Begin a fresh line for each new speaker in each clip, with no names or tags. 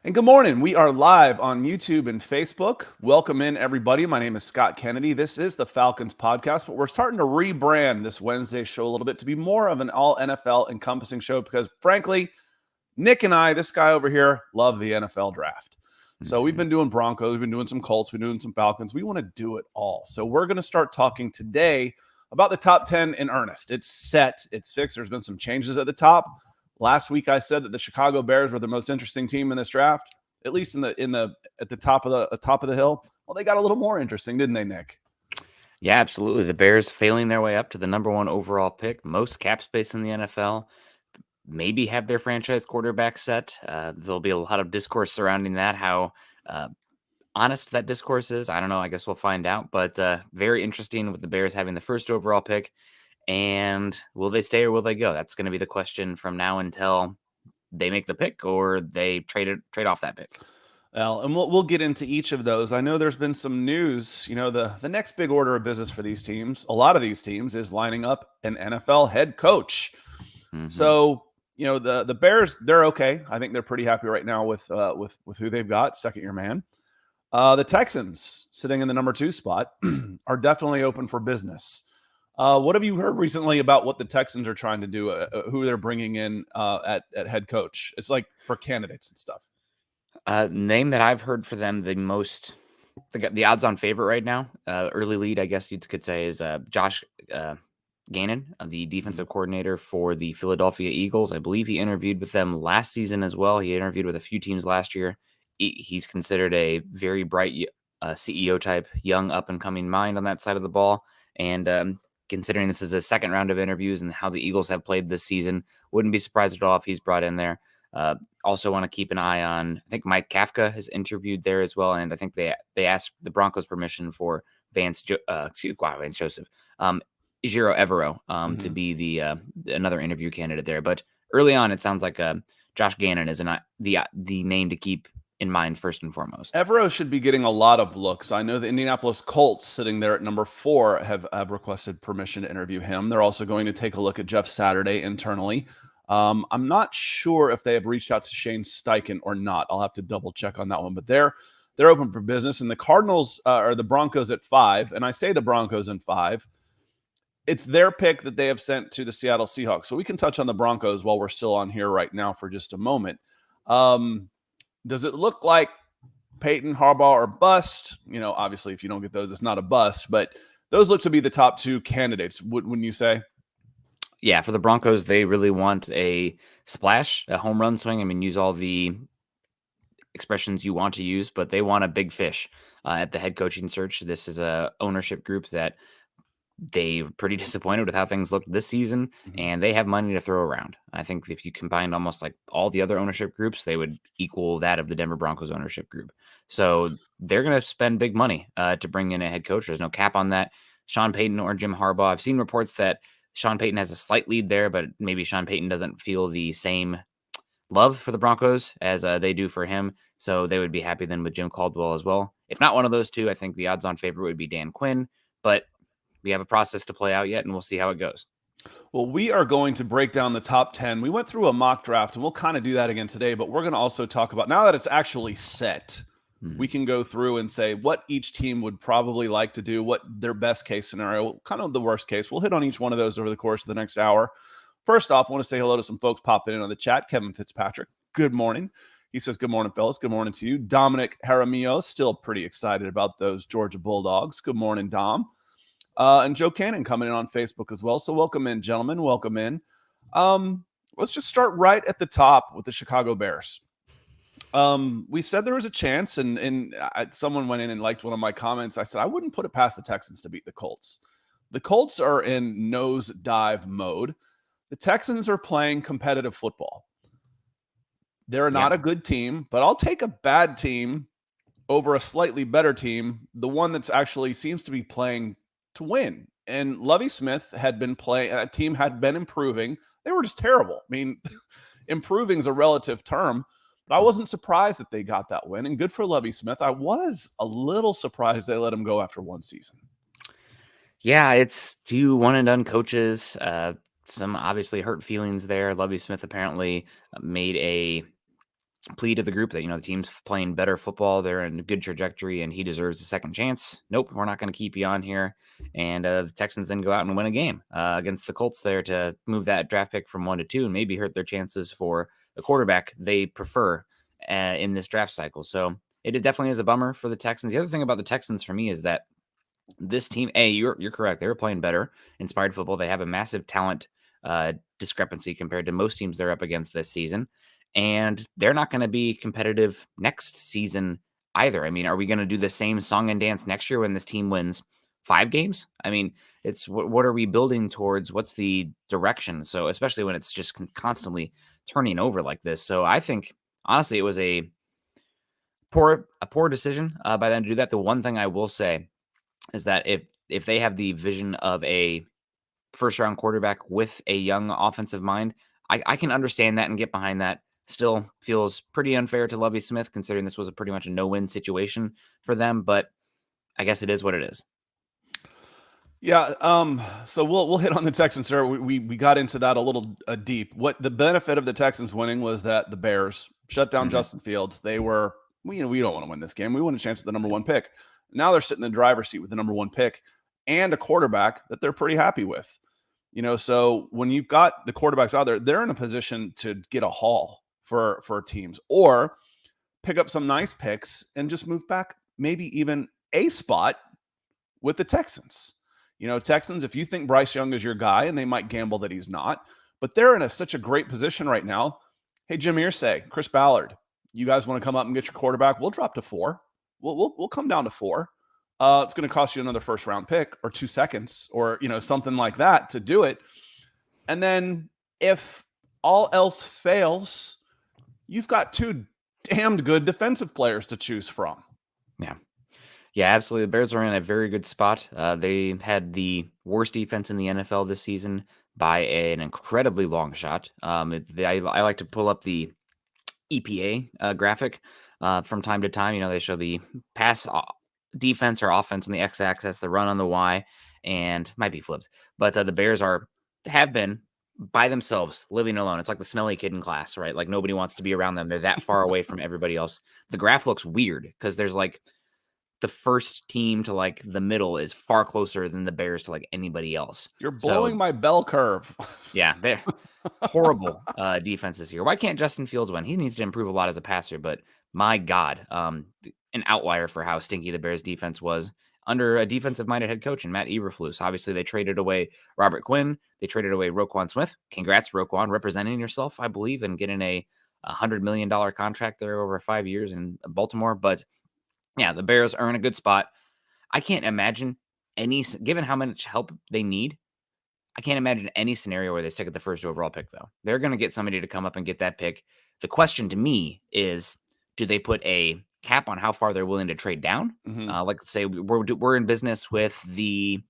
And good morning. We are live on YouTube and Facebook. Welcome in, everybody. My name is Scott Kennedy. This is the Falcons Podcast, but we're starting to rebrand this Wednesday show a little bit to be more of an all NFL encompassing show because, frankly, Nick and I, this guy over here, love the NFL draft. So we've been doing Broncos, we've been doing some Colts, we've been doing some Falcons. We want to do it all. So we're going to start talking today about the top 10 in earnest. It's set. It's fixed. There's been some changes at the top. Last week, I said that the Chicago Bears were the most interesting team in this draft, at least at the top of the hill. Well, they got a little more interesting, didn't they, Nick?
Yeah, absolutely. The Bears failing their way up to the number one overall pick, most cap space in the NFL. Maybe have their franchise quarterback set. There'll be a lot of discourse surrounding that. How honest that discourse is, I don't know. I guess we'll find out. But very interesting with the Bears having the first overall pick. And will they stay or will they go? That's going to be the question from now until they make the pick or they trade off that pick.
Well, and we'll get into each of those. I know there's been some news. You know, the next big order of business for these teams, a lot of these teams, is lining up an NFL head coach.
Mm-hmm.
So, you know, the Bears, they're okay. I think they're pretty happy right now with who they've got, second-year man. The Texans, sitting in the number 2 spot, are definitely open for business. What have you heard recently about what the Texans are trying to do, who they're bringing in at head coach? It's like for candidates and stuff.
Name that I've heard for them the odds-on favorite right now, early lead, I guess you could say, is Josh Gannon, the defensive coordinator for the Philadelphia Eagles. I believe he interviewed with them last season as well. He interviewed with a few teams last year. He's considered a very bright CEO type, young up-and-coming mind on that side of the ball. And considering this is a second round of interviews and how the Eagles have played this season, wouldn't be surprised at all if he's brought in there. Also want to keep an eye on, I think Mike Kafka has interviewed there as well. And I think they asked the Broncos permission for Vance Joseph, Ejiro Evero to be the another interview candidate there. But early on, it sounds like Josh Gannon is the name to keep in mind first and foremost.
Evero should be getting a lot of looks. I know the Indianapolis Colts, sitting there at number 4, have requested permission to interview him. They're also going to take a look at Jeff Saturday internally. I'm not sure if they have reached out to Shane Steichen or not. I'll have to double check on that one, but they're open for business. And the Cardinals are the Broncos at 5. And I say the Broncos in 5. It's their pick that they have sent to the Seattle Seahawks. So we can touch on the Broncos while we're still on here right now for just a moment. Does it look like Peyton, Harbaugh, or bust? You know, obviously, if you don't get those, it's not a bust. But those look to be the top 2 candidates, wouldn't you say?
Yeah, for the Broncos, they really want a splash, a home run swing. I mean, use all the expressions you want to use, but they want a big fish at the head coaching search. This is a ownership group that they're pretty disappointed with how things looked this season, and they have money to throw around. I think if you combined almost like all the other ownership groups, they would equal that of the Denver Broncos ownership group. So they're going to spend big money to bring in a head coach. There's no cap on that. Sean Payton or Jim Harbaugh. I've seen reports that Sean Payton has a slight lead there, but maybe Sean Payton doesn't feel the same love for the Broncos as they do for him. So they would be happy then with Jim Caldwell as well. If not one of those two, I think the odds-on favorite would be Dan Quinn, but we have a process to play out yet, and we'll see how it goes.
Well, we are going to break down the top 10. We went through a mock draft, and we'll kind of do that again today, but we're going to also talk about, now that it's actually set, we can go through and say what each team would probably like to do, what their best case scenario, kind of the worst case. We'll hit on each one of those over the course of the next hour. First off, I want to say hello to some folks popping in on the chat. Kevin Fitzpatrick, good morning. He says, good morning, fellas. Good morning to you. Dominic Jaramillo, still pretty excited about those Georgia Bulldogs. Good morning, Dom. And Joe Cannon coming in on Facebook as well. So welcome in, gentlemen. Welcome in. Let's just start right at the top with the Chicago Bears. We said there was a chance, and someone went in and liked one of my comments. I said, I wouldn't put it past the Texans to beat the Colts. The Colts are in nosedive mode. The Texans are playing competitive football. They're not a good team, but I'll take a bad team over a slightly better team, the one that's actually seems to be playing to win. And Lovie Smith had been playing, a team had been improving. They were just terrible. I mean, improving is a relative term, but I wasn't surprised that they got that win. And good for Lovie Smith. I was a little surprised they let him go after one season.
Yeah, it's 2 one-and-done coaches. Some obviously hurt feelings there. Lovie Smith apparently made a plea to the group that, the team's playing better football. They're in a good trajectory and he deserves a second chance. Nope, we're not going to keep you on here. And the Texans then go out and win a game against the Colts there to move that draft pick from 1 to 2 and maybe hurt their chances for a quarterback they prefer in this draft cycle. So it definitely is a bummer for the Texans. The other thing about the Texans for me is that this team, you're correct. They were playing better, inspired football. They have a massive talent discrepancy compared to most teams they're up against this season. And they're not going to be competitive next season either. I mean, are we going to do the same song and dance next year when this team wins 5 games? I mean, it's what are we building towards? What's the direction? So especially when it's just constantly turning over like this. So I think, honestly, it was a poor decision by them to do that. The one thing I will say is that if they have the vision of a first-round quarterback with a young offensive mind, I can understand that and get behind that. Still feels pretty unfair to Lovie Smith, considering this was pretty much a no-win situation for them, but I guess it is what it is.
Yeah, so we'll hit on the Texans, sir. We got into that a little deep. What the benefit of the Texans winning was that the Bears shut down Justin Fields. They were, we don't want to win this game. We want a chance at the number 1 pick. Now they're sitting in the driver's seat with the number 1 pick and a quarterback that they're pretty happy with. So when you've got the quarterbacks out there, they're in a position to get a haul for teams or pick up some nice picks and just move back maybe even a spot with the Texans. Texans, if you think Bryce Young is your guy, and they might gamble that he's not, but they're in such a great position right now. Hey, Jim Irsay, Chris Ballard, you guys want to come up and get your quarterback? We'll drop to 4. We'll come down to 4. It's going to cost you another first-round pick or 2 seconds or, something like that to do it. And then if all else fails, you've got 2 damned good defensive players to choose from.
Yeah, absolutely. The Bears are in a very good spot. They had the worst defense in the NFL this season by an incredibly long shot. I like to pull up the EPA graphic from time to time. They show the pass defense or offense on the x-axis, the run on the y, and might be flipped. But the Bears have been by themselves, living alone. It's like the smelly kid in class, right? Like nobody wants to be around them. They're that far away from everybody else. The graph looks weird because there's like the first team to like the middle is far closer than the Bears to like anybody else.
You're blowing my bell curve.
Yeah, they're horrible defenses here. Why can't Justin Fields win? He needs to improve a lot as a passer, but my God, an outlier for how stinky the Bears defense was under a defensive-minded head coach and Matt Eberflus. Obviously, they traded away Robert Quinn. They traded away Roquan Smith. Congrats, Roquan, representing yourself, I believe, and getting a $100 million contract there over 5 years in Baltimore. But yeah, the Bears are in a good spot. I can't imagine given how much help they need, I can't imagine any scenario where they stick at the first overall pick, though. They're going to get somebody to come up and get that pick. The question to me is, do they put a cap on how far they're willing to trade down? Like, let's say we're in business with the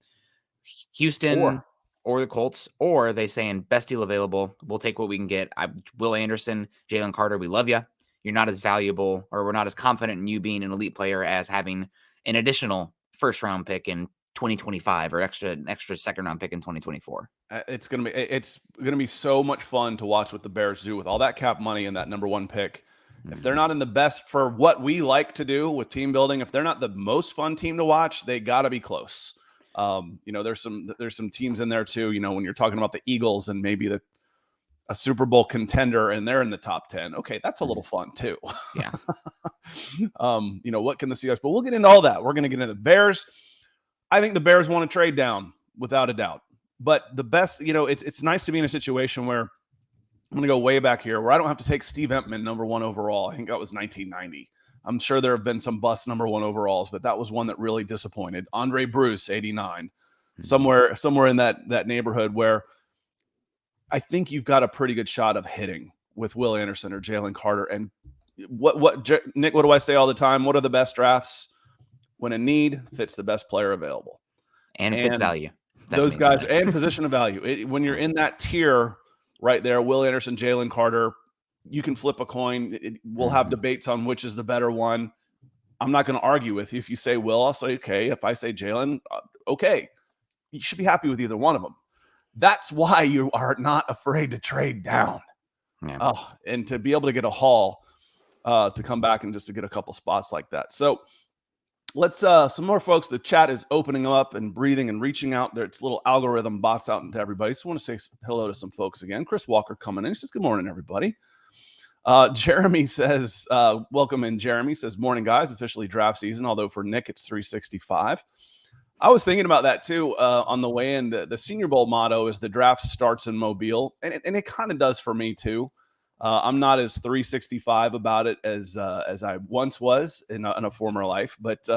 Houston or the Colts, or they saying best deal available. We'll take what we can get. Will Anderson, Jalen Carter, we love you. You're not as valuable, or we're not as confident in you being an elite player as having an additional first round pick in 2025 or an extra second round pick in 2024.
It's gonna be so much fun to watch what the Bears do with all that cap money and that number 1 pick. If they're not in the best for what we like to do with team building, if they're not the most fun team to watch, they got to be close. There's some teams in there too. When you're talking about the Eagles and maybe a Super Bowl contender and they're in the top 10. Okay, that's a little fun too.
Yeah.
What can the Seahawks? But we'll get into all that. We're going to get into the Bears. I think the Bears want to trade down without a doubt. But the best, it's nice to be in a situation where I'm going to go way back here where I don't have to take Steve Entman number 1 overall. I think that was 1990. I'm sure there have been some bust number 1 overalls, but that was one that really disappointed. Andre Bruce, 89, somewhere in that neighborhood where I think you've got a pretty good shot of hitting with Will Anderson or Jalen Carter. And Nick, what do I say all the time? What are the best drafts? When a need fits the best player available.
And fits value.
Those guys and position of value. When you're in that tier right there, Will Anderson, Jalen Carter, you can flip a coin. We'll have debates on which is the better one. I'm not going to argue with you. If you say Will, I'll say, okay. If I say Jalen, okay. You should be happy with either one of them. That's why you are not afraid to trade down.
Yeah.
Oh, and to be able to get a haul. to come back and just to get a couple spots like that. So let's some more folks. The chat is opening up and breathing and reaching out there. It's little algorithm bots out into everybody. So I want to say hello to some folks again. Chris Walker coming in. He says, good morning, everybody. Jeremy says, welcome in. Jeremy says, morning, guys. Officially draft season, although for Nick, it's 365. I was thinking about that too on the way in. The Senior Bowl motto is the draft starts in Mobile, and it kind of does for me too. I'm not as 365 about it as I once was in a former life, but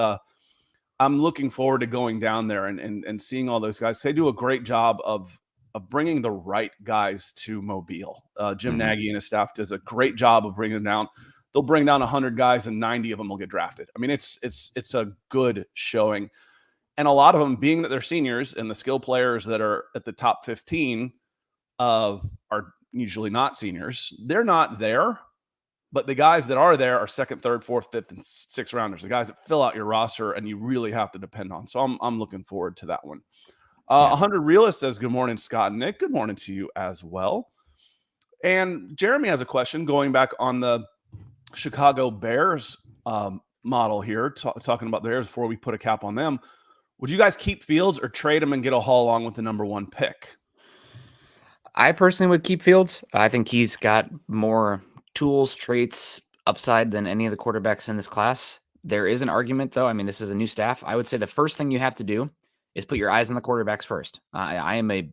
I'm looking forward to going down there and seeing all those guys. They do a great job of bringing the right guys to Mobile. Jim Nagy and his staff does a great job of bringing them down. They'll bring down 100 guys and 90 of them will get drafted. I mean, it's a good showing. And a lot of them, being that they're seniors and the skill players that are at the top 15 are usually not seniors. They're not there, but the guys that are there are second, third, fourth, fifth, and sixth rounders. The guys that fill out your roster and you really have to depend on. So I'm looking forward to that one. 100 Realist says, good morning, Scott and Nick. Good morning to you as well. And Jeremy has a question going back on the Chicago Bears model here, talking about the Bears before we put a cap on them. Would you guys keep Fields or trade him and get a haul along with the number 1 pick?
I personally would keep Fields. I think he's got more tools, traits, upside than any of the quarterbacks in this class. There is an argument, though. I mean, this is a new staff. I would say the first thing you have to do is put your eyes on the quarterbacks first. I am a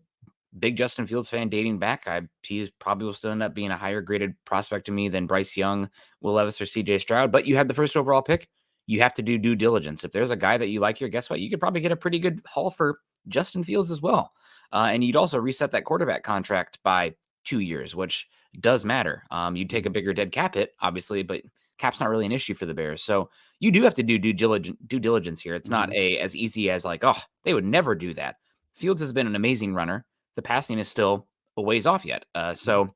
big Justin Fields fan dating back. He's probably will still end up being a higher graded prospect to me than Bryce Young, Will Levis, or CJ Stroud. But you have the first overall pick. You have to do due diligence. If there's a guy that you like here, guess what? You could probably get a pretty good haul for Justin Fields as well. And you'd also reset that quarterback contract by 2 years, which does matter. You'd take a bigger dead cap hit, obviously, but cap's not really an issue for the Bears. So you do have to do due diligence here. It's not as easy as like, oh, they would never do that. Fields has been an amazing runner. The passing is still a ways off yet. So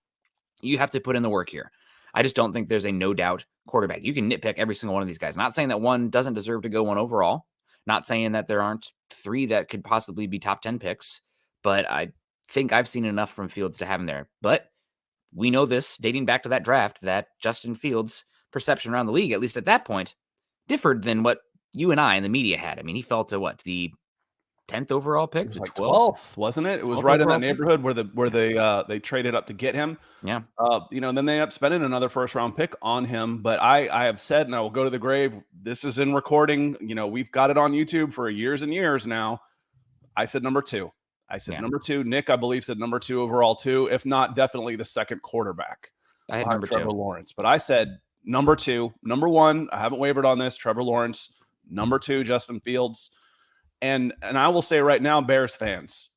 you have to put in the work here. I just don't think there's a no doubt quarterback. You can nitpick every single one of these guys. Not saying that one doesn't deserve to go 1 overall. Not saying that there aren't 3 that could possibly be top 10 picks. But I think I've seen enough from Fields to have him there. But we know this, dating back to that draft, that Justin Fields' perception around the league, at least at that point, differed than what you and I and the media had. I mean, he fell to what, the 10th overall pick?
It was like 12th, wasn't it? It was right in that neighborhood where they traded up to get him.
Yeah.
Then they ended up spending another first-round pick on him. But I have said, and I will go to the grave, this is in recording. We've got it on YouTube for years and years now. I said number 2. Number 2. Nick, I believe, said number 2 overall too. If not, definitely the second quarterback.
I had number 2.
Trevor Lawrence. But I said number 2. Number 1, I haven't wavered on this, Trevor Lawrence. Number 2, Justin Fields. And I will say right now, Bears fans,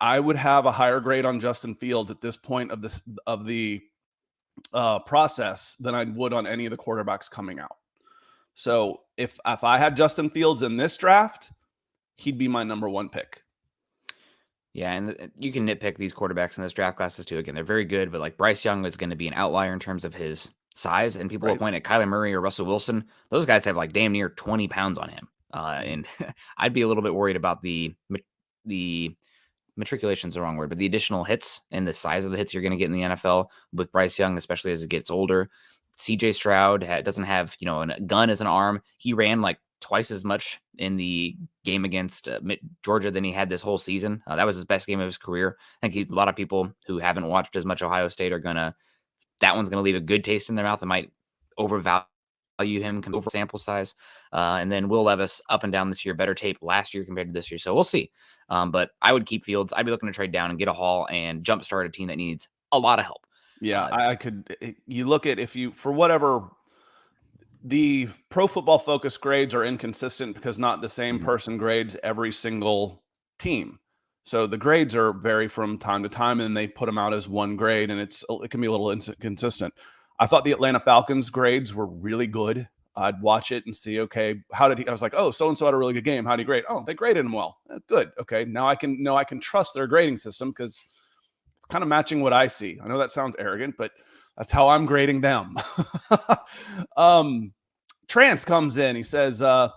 I would have a higher grade on Justin Fields at this point of the process than I would on any of the quarterbacks coming out. So if I had Justin Fields in this draft, he'd be my number 1 pick.
Yeah, and you can nitpick these quarterbacks in this draft classes too. Again, they're very good, but like Bryce Young is going to be an outlier in terms of his size, and people will point at Kyler Murray or Russell Wilson. Those guys have like damn near 20 pounds on him. And I'd be a little bit worried about the matriculation is the wrong word, but the additional hits and the size of the hits you're going to get in the NFL with Bryce Young, especially as it gets older. CJ Stroud doesn't have, a gun as an arm. He ran like twice as much in the game against Georgia than he had this whole season. That was his best game of his career. I think a lot of people who haven't watched as much Ohio State are that one's going to leave a good taste in their mouth. It might overvalue him over sample size. And then Will Levis up and down this year, better tape last year compared to this year. So we'll see. But I would keep Fields. I'd be looking to trade down and get a haul and jumpstart a team that needs a lot of help.
Yeah, I could. You look at for whatever the Pro Football Focus grades are inconsistent because not the same person grades every single team. So the grades vary from time to time, and they put them out as one grade, and it can be a little inconsistent. I thought the Atlanta Falcons grades were really good. I'd watch it and see, okay, how did he? I was like, oh, so and so had a really good game. How did he grade? Oh, they graded him well. Good. Okay, now I can trust their grading system because it's kind of matching what I see. I know that sounds arrogant, but that's how I'm grading them. Trance comes in. He says, I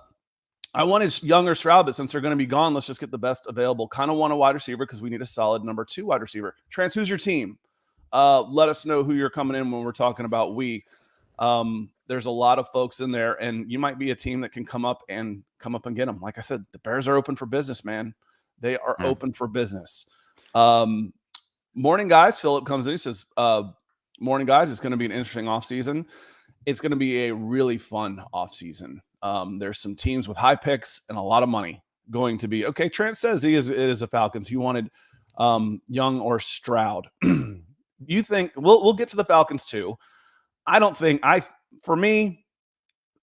wanted Young or Stroud, but since they're going to be gone, let's just get the best available. Kind of want a wide receiver because we need a solid number 2 wide receiver. Trance, who's your team? Let us know who you're coming in when we're talking about we. There's a lot of folks in there, and you might be a team that can come up and get them. Like I said, the Bears are open for business, man. They are open for business. Morning, guys. Philip comes in. He says, morning, guys. It's going to be an interesting offseason. It's going to be a really fun offseason. There's some teams with high picks and a lot of money going to be. Okay, Trent says it is a Falcons. He wanted Young or Stroud. You think we'll get to the Falcons too. I don't think for me,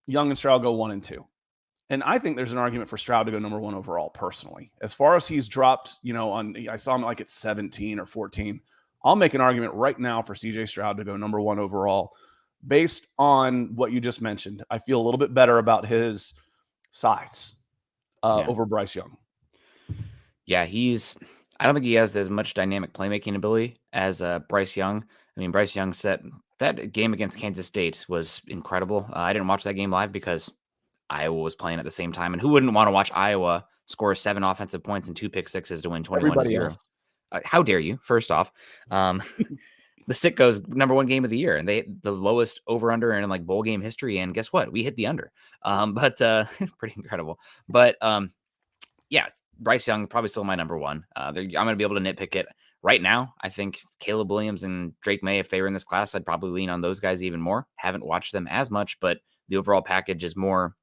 Young and Stroud go 1 and 2. And I think there's an argument for Stroud to go number 1 overall personally. As far as he's dropped, I saw him like at 17 or 14. I'll make an argument right now for CJ Stroud to go number 1 overall based on what you just mentioned. I feel a little bit better about his size over Bryce Young.
Yeah, I don't think he has as much dynamic playmaking ability as Bryce Young. I mean, Bryce Young said that game against Kansas State was incredible. I didn't watch that game live because Iowa was playing at the same time. And who wouldn't want to watch Iowa score 7 offensive points and 2 pick sixes to win 21-0? How dare you, first off. The Sitco's number 1 game of the year, and the lowest over-under in like bowl game history. And guess what? We hit the under. But pretty incredible. But yeah, Bryce Young probably still my number 1. I'm going to be able to nitpick it right now. I think Caleb Williams and Drake May, if they were in this class, I'd probably lean on those guys even more. Haven't watched them as much, but the overall package is more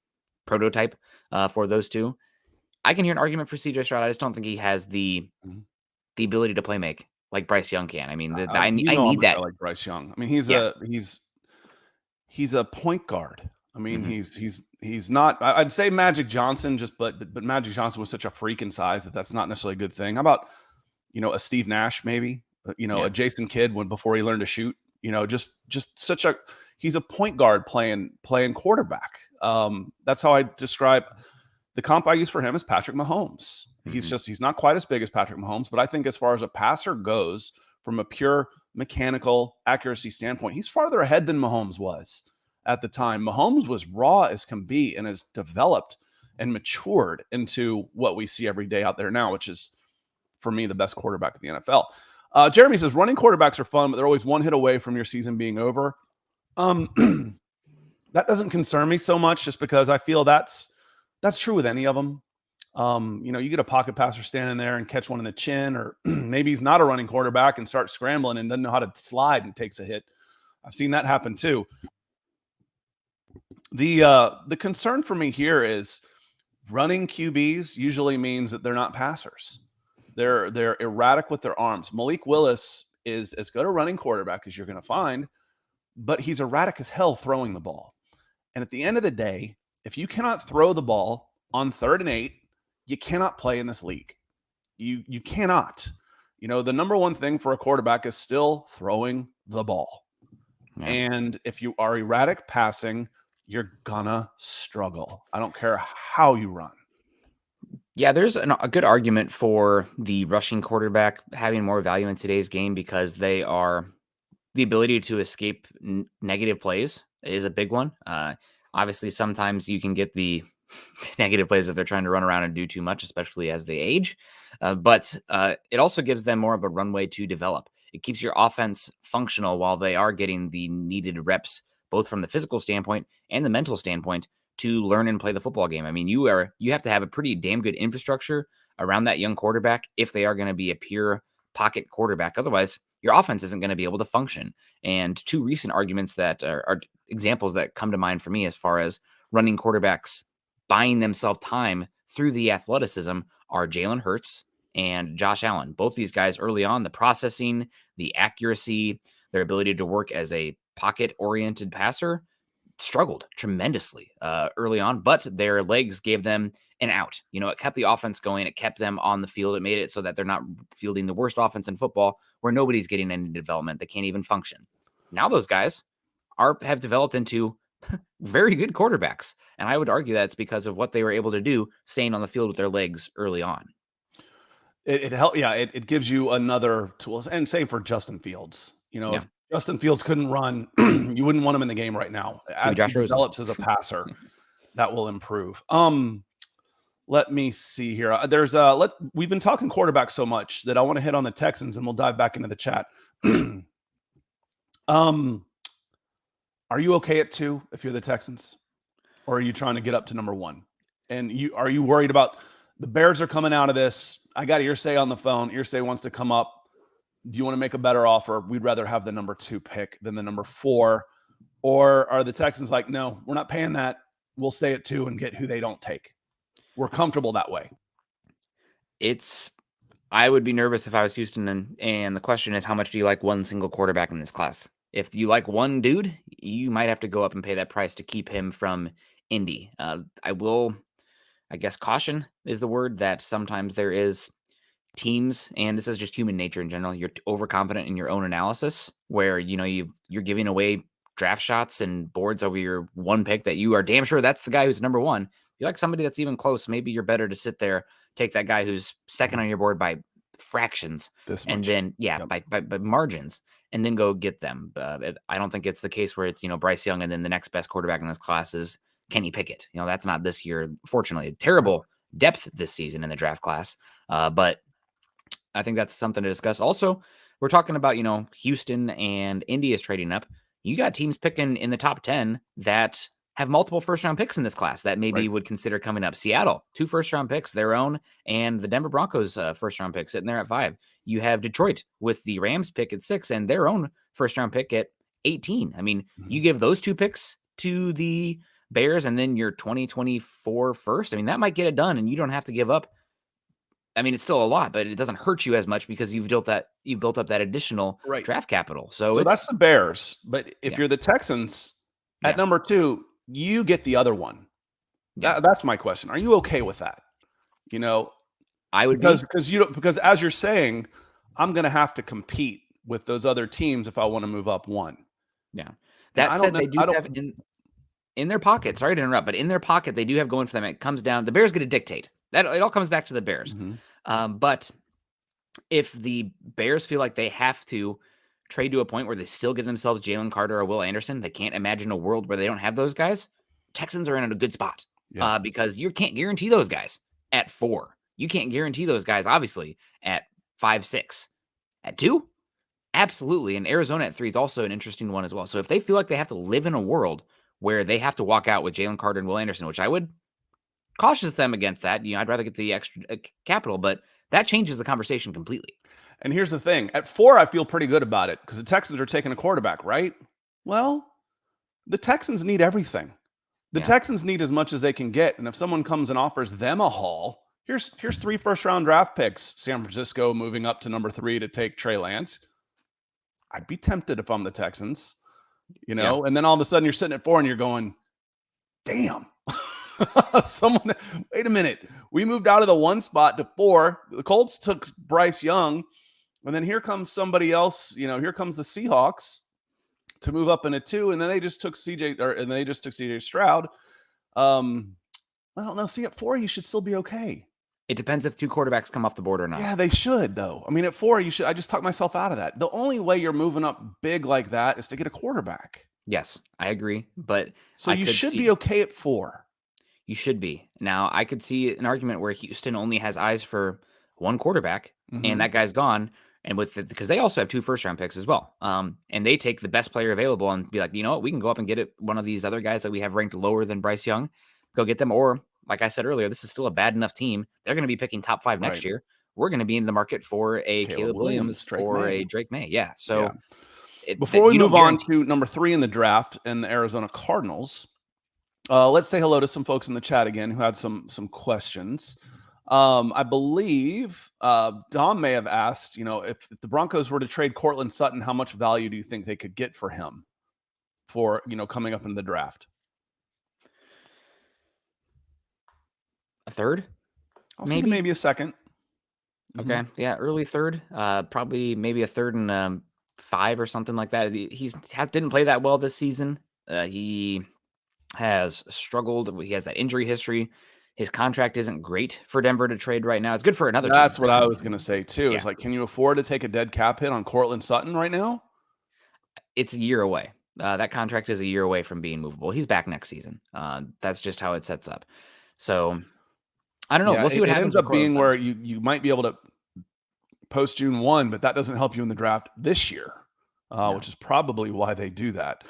prototype for those two. I can hear an argument for CJ Stroud. I just don't think he has the ability to play make like Bryce Young can. I mean, I need that.
I like Bryce Young. I mean, he's a point guard. I mean, he's not. I'd say Magic Johnson, but Magic Johnson was such a freak in size that's not necessarily a good thing. How about a Steve Nash maybe? A Jason Kidd before he learned to shoot. Just such a. He's a point guard playing quarterback. That's how I describe the comp I use for him is Patrick Mahomes. He's not quite as big as Patrick Mahomes, but I think as far as a passer goes, from a pure mechanical accuracy standpoint, he's farther ahead than Mahomes was at the time. Mahomes was raw as can be and has developed and matured into what we see every day out there now, which is, for me, the best quarterback in the NFL. Jeremy says, running quarterbacks are fun, but they're always one hit away from your season being over. That doesn't concern me so much just because I feel that's true with any of them. You get a pocket passer standing there and catch one in the chin, or maybe he's not a running quarterback and starts scrambling and doesn't know how to slide and takes a hit. I've seen that happen too. The concern for me here is running QBs usually means that they're not passers. They're erratic with their arms. Malik Willis is as good a running quarterback as you're going to find, but he's erratic as hell throwing the ball. And at the end of the day, if you cannot throw the ball on 3rd and 8, you cannot play in this league. You cannot. The number one thing for a quarterback is still throwing the ball. Yeah. And if you are erratic passing, you're gonna struggle. I don't care how you run.
Yeah, there's a good argument for the rushing quarterback having more value in today's game because they are the ability to escape negative plays is a big one. Obviously, sometimes you can get the negative plays if they're trying to run around and do too much, especially as they age. But it also gives them more of a runway to develop. It keeps your offense functional while they are getting the needed reps, both from the physical standpoint and the mental standpoint, to learn and play the football game. I mean, you have to have a pretty damn good infrastructure around that young quarterback if they are going to be a pure pocket quarterback. Otherwise, your offense isn't going to be able to function. And 2 recent arguments that are examples that come to mind for me as far as running quarterbacks buying themselves time through the athleticism are Jalen Hurts and Josh Allen. Both these guys early on, the processing, the accuracy, their ability to work as a pocket-oriented passer struggled tremendously early on, but their legs gave them an out. It kept the offense going. It kept them on the field. It made it so that they're not fielding the worst offense in football where nobody's getting any development. They can't even function. Now those guys have developed into very good quarterbacks. And I would argue that it's because of what they were able to do staying on the field with their legs early on.
It helped. Yeah. It gives you another tool, and same for Justin Fields. If Justin Fields couldn't run, you wouldn't want him in the game right now. As he develops as a passer, that will improve. Let me see here. We've been talking quarterback so much that I want to hit on the Texans, and we'll dive back into the chat. Are you okay at 2 if you're the Texans? Or are you trying to get up to number 1? And are you worried about the Bears are coming out of this? I got Irsay on the phone. Irsay wants to come up. Do you want to make a better offer? We'd rather have the number 2 pick than the number 4. Or are the Texans like, no, we're not paying that. We'll stay at 2 and get who they don't take. We're comfortable that way.
I would be nervous if I was Houston. And the question is, how much do you like one single quarterback in this class? If you like one dude, you might have to go up and pay that price to keep him from Indy. I guess caution is the word, that sometimes there is teams, and this is just human nature in general, you're overconfident in your own analysis where, you're giving away draft shots and boards over your one pick that you are damn sure that's the guy who's number 1. If you like somebody that's even close, maybe you're better to sit there, take that guy who's second on your board by fractions, and then by margins, and then go get them. I don't think it's the case where it's Bryce Young and then the next best quarterback in this class is Kenny Pickett. That's not this year. Fortunately, terrible depth this season in the draft class, but I think that's something to discuss. Also, we're talking about Houston and Indy is trading up. You got teams picking in the top 10 that have multiple first-round picks in this class that maybe would consider coming up. Seattle, 2 first-round picks, their own, and the Denver Broncos first-round pick sitting there at 5. You have Detroit with the Rams pick at 6 and their own first-round pick at 18. I mean, you give those 2 picks to the Bears and then your 2024 first. I mean, that might get it done, and you don't have to give up. I mean, it's still a lot, but it doesn't hurt you as much because you've built up that additional draft capital. So
that's the Bears. But if you're the Texans at number 2, you get the other one. That's my question. Are you okay with that?
I would
because as you're saying, I'm going to have to compete with those other teams if I want to move up 1.
Yeah. That said, they do have in their pocket. Sorry to interrupt, but in their pocket, they do have going for them. It comes down. The Bears get to dictate. That it all comes back to the Bears. But if the Bears feel like they have to trade to a point where they still give themselves Jalen Carter or Will Anderson, they can't imagine a world where they don't have those guys. Texans are in a good spot because you can't guarantee those guys at 4. You can't guarantee those guys, obviously, at 5, 6. At 2, absolutely. And Arizona at 3 is also an interesting one as well. So if they feel like they have to live in a world where they have to walk out with Jalen Carter and Will Anderson, which I would cautious them against that. I'd rather get the extra capital, but that changes the conversation completely.
And here's the thing. At 4, I feel pretty good about it because the Texans are taking a quarterback, right? Well, the Texans need everything. The Texans need as much as they can get. And if someone comes and offers them a haul, here's 3 first-round draft picks. San Francisco moving up to number 3 to take Trey Lance. I'd be tempted if I'm the Texans, and then all of a sudden you're sitting at 4 and you're going, damn. Wait a minute. We moved out of the 1 spot to 4. The Colts took Bryce Young, and then here comes somebody else. Here comes the Seahawks to move up into 2, and then they just took CJ Stroud. Well, no, see, at 4 you should still be okay.
It depends if 2 quarterbacks come off the board or not.
Yeah, they should though. I mean, at 4 you should. I just talked myself out of that. The only way you're moving up big like that is to get a quarterback.
Yes, I agree, but
so you should be okay at 4.
You should be. Now, I could see an argument where Houston only has eyes for 1 quarterback, and that guy's gone, and because they also have 2 first-round picks as well, and they take the best player available and be like, you know what, we can go up and get one of these other guys that we have ranked lower than Bryce Young, go get them, or like I said earlier, this is still a bad enough team. They're going to be picking top 5 next year. We're going to be in the market for a Caleb Williams or a Drake May. Yeah. So
before we move on to number 3 in the draft and the Arizona Cardinals, let's say hello to some folks in the chat again who had some questions. I believe Dom may have asked, if the Broncos were to trade Cortland Sutton, how much value do you think they could get for him for, coming up in the draft?
A third?
Maybe a second.
Okay. Yeah. Early third, probably maybe a third and 5 or something like that. Didn't play that well this season. He has struggled. He has that injury history. His contract isn't great for Denver to trade right now. It's good for another team.
That's what I was going to say too. Yeah. It's like, can you afford to take a dead cap hit on Cortland Sutton right now?
It's a year away. That contract is a year away from being movable. He's back next season. That's just how it sets up. So I don't know. We'll see what happens.
It ends up being where you might be able to post June 1, but that doesn't help you in the draft this year, which is probably why they do that.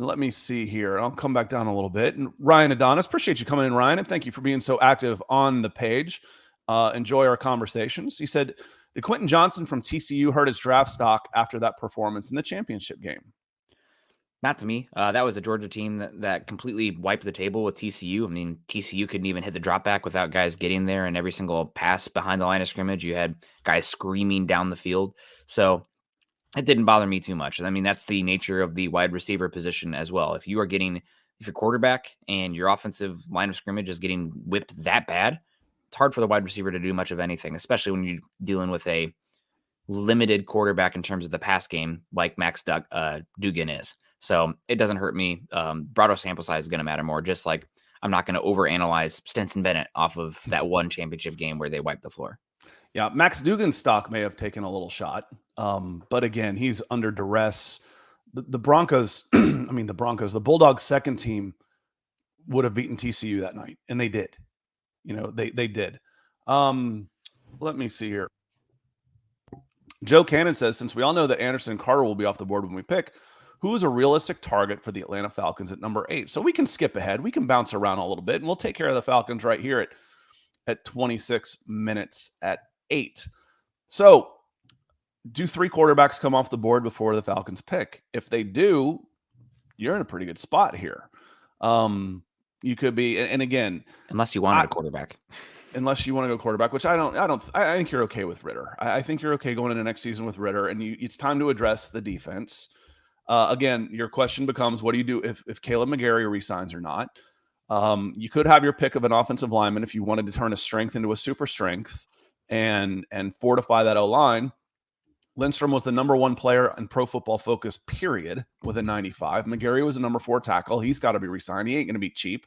Let me see here. I'll come back down a little bit. And Ryan Adonis, appreciate you coming in, Ryan, and thank you for being so active on the page. Enjoy our conversations. He said, did Quentin Johnson from TCU hurt his draft stock after that performance in the championship game?
Not to me. That was a Georgia team that completely wiped the table with TCU. I mean, TCU couldn't even hit the drop back without guys getting there, and every single pass behind the line of scrimmage, you had guys screaming down the field. So it didn't bother me too much. I mean, that's the nature of the wide receiver position as well. If your quarterback and your offensive line of scrimmage is getting whipped that bad, it's hard for the wide receiver to do much of anything, especially when you're dealing with a limited quarterback in terms of the pass game like Max Duggan is. So it doesn't hurt me. Broader sample size is going to matter more, just like I'm not going to overanalyze Stetson Bennett off of that one championship game where they wiped the floor.
Yeah, Max Duggan's stock may have taken a little shot. But again, he's under duress. The Broncos, the Bulldogs' second team would have beaten TCU that night, and they did. They did. Let me see here. Joe Cannon says, since we all know that Anderson and Carter will be off the board when we pick, who is a realistic target for the Atlanta Falcons at number 8? So we can skip ahead. We can bounce around a little bit, and we'll take care of the Falcons right here at 26 minutes at 8. So do 3 quarterbacks come off the board before the Falcons pick? If they do, you're in a pretty good spot here. You could be, and again,
unless you wanted a quarterback,
unless you want to go quarterback, which I think you're okay with Ritter. I think you're okay going into next season with Ritter, and it's time to address the defense. Again, your question becomes, what do you do if Caleb McGarry resigns or not? You could have your pick of an offensive lineman if you wanted to turn a strength into a super strength and fortify that O-line. Lindstrom was the number 1 player in Pro Football Focus, period, with a 95. McGarry was a number 4 tackle. He's got to be re-signed. He ain't going to be cheap.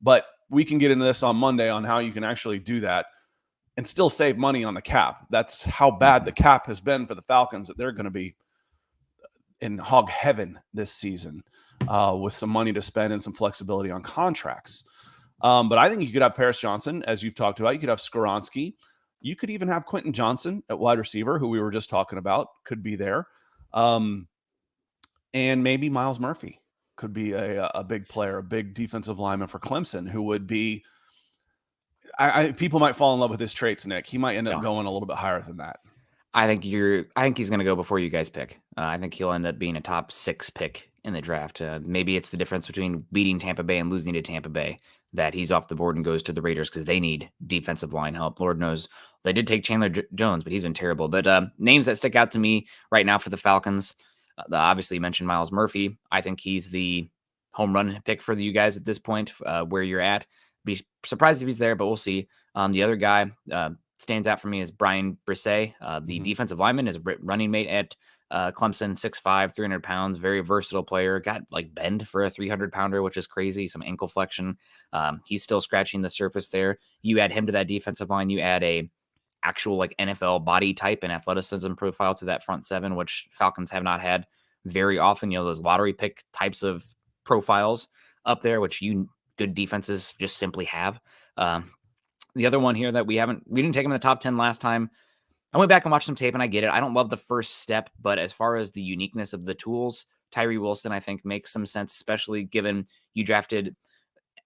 But we can get into this on Monday on how you can actually do that and still save money on the cap. That's how bad the cap has been for the Falcons, that they're going to be in hog heaven this season with some money to spend and some flexibility on contracts. But I think you could have Paris Johnson, as you've talked about. You could have Skoronski. You could even have Quentin Johnson at wide receiver, who we were just talking about, could be there. And maybe Miles Murphy could be a big player, a big defensive lineman for Clemson, who would be people might fall in love with his traits, Nick. He might end up going a little bit higher than that.
I think he's going to go before you guys pick. I think he'll end up being a top 6 pick in the draft. Maybe it's the difference between beating Tampa Bay and losing to Tampa Bay that he's off the board and goes to the Raiders because they need defensive line help. Lord knows they did take Chandler Jones, but he's been terrible. But names that stick out to me right now for the Falcons, obviously you mentioned Miles Murphy. I think he's the home run pick for you guys at this point, where you're at. Be surprised if he's there, but we'll see. The other guy stands out for me is Brian Brisset, the defensive lineman, is a running mate at Clemson, 6'5", 300 pounds, very versatile player. Got like bend for a 300-pounder, which is crazy. Some ankle flexion. He's still scratching the surface there. You add him to that defensive line. You add a actual like NFL body type and athleticism profile to that front 7, which Falcons have not had very often. Those lottery pick types of profiles up there, which good defenses just simply have. The other one here that we didn't take him in the top 10 last time. I went back and watched some tape, and I get it. I don't love the first step, but as far as the uniqueness of the tools, Tyree Wilson, I think, makes some sense, especially given you drafted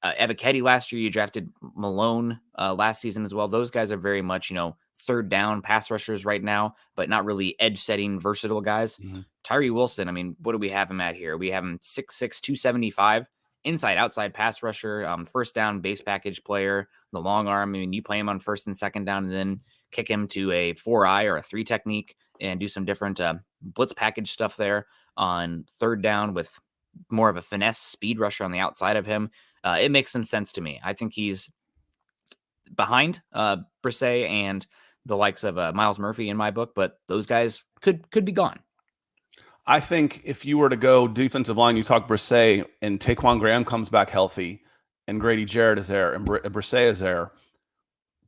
Ebiketie last year. You drafted Malone last season as well. Those guys are very much, third down pass rushers right now, but not really edge-setting, versatile guys. Mm-hmm. Tyree Wilson, I mean, what do we have him at here? We have him 6'6", 275. Inside-outside pass rusher, first down base package player, the long arm. I mean, you play him on first and second down and then kick him to a 4-eye or a 3 technique and do some different blitz package stuff there on third down with more of a finesse speed rusher on the outside of him. It makes some sense to me. I think he's behind Brisset and the likes of Miles Murphy in my book, but those guys could be gone.
I think if you were to go defensive line, you talk Brisset and Taquan Graham comes back healthy and Grady Jarrett is there and Brisset is there,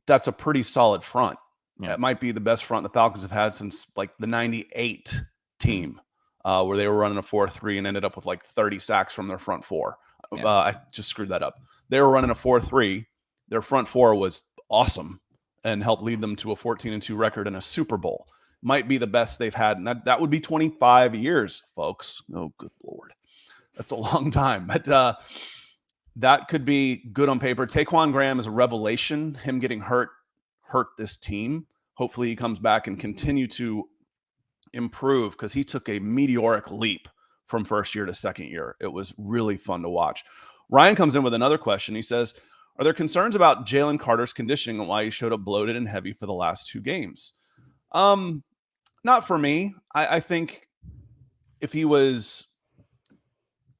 that's a pretty solid front. Yeah. That might be the best front the Falcons have had since like the 98 team where they were running a 4-3 and ended up with like 30 sacks from their front 4. Yeah. I just screwed that up. They were running a 4-3. Their front 4 was awesome and helped lead them to a 14-2 record in a Super Bowl. might be the best they've had. And that would be 25 years, folks. Oh, good Lord. That's a long time. But that could be good on paper. Taquan Graham is a revelation. Him getting hurt this team. Hopefully he comes back and continue to improve, because he took a meteoric leap from first year to second year. It was really fun to watch. Ryan comes in with another question. He says, are there concerns about Jalen Carter's conditioning and why he showed up bloated and heavy for the last 2 games? Not for me. I think if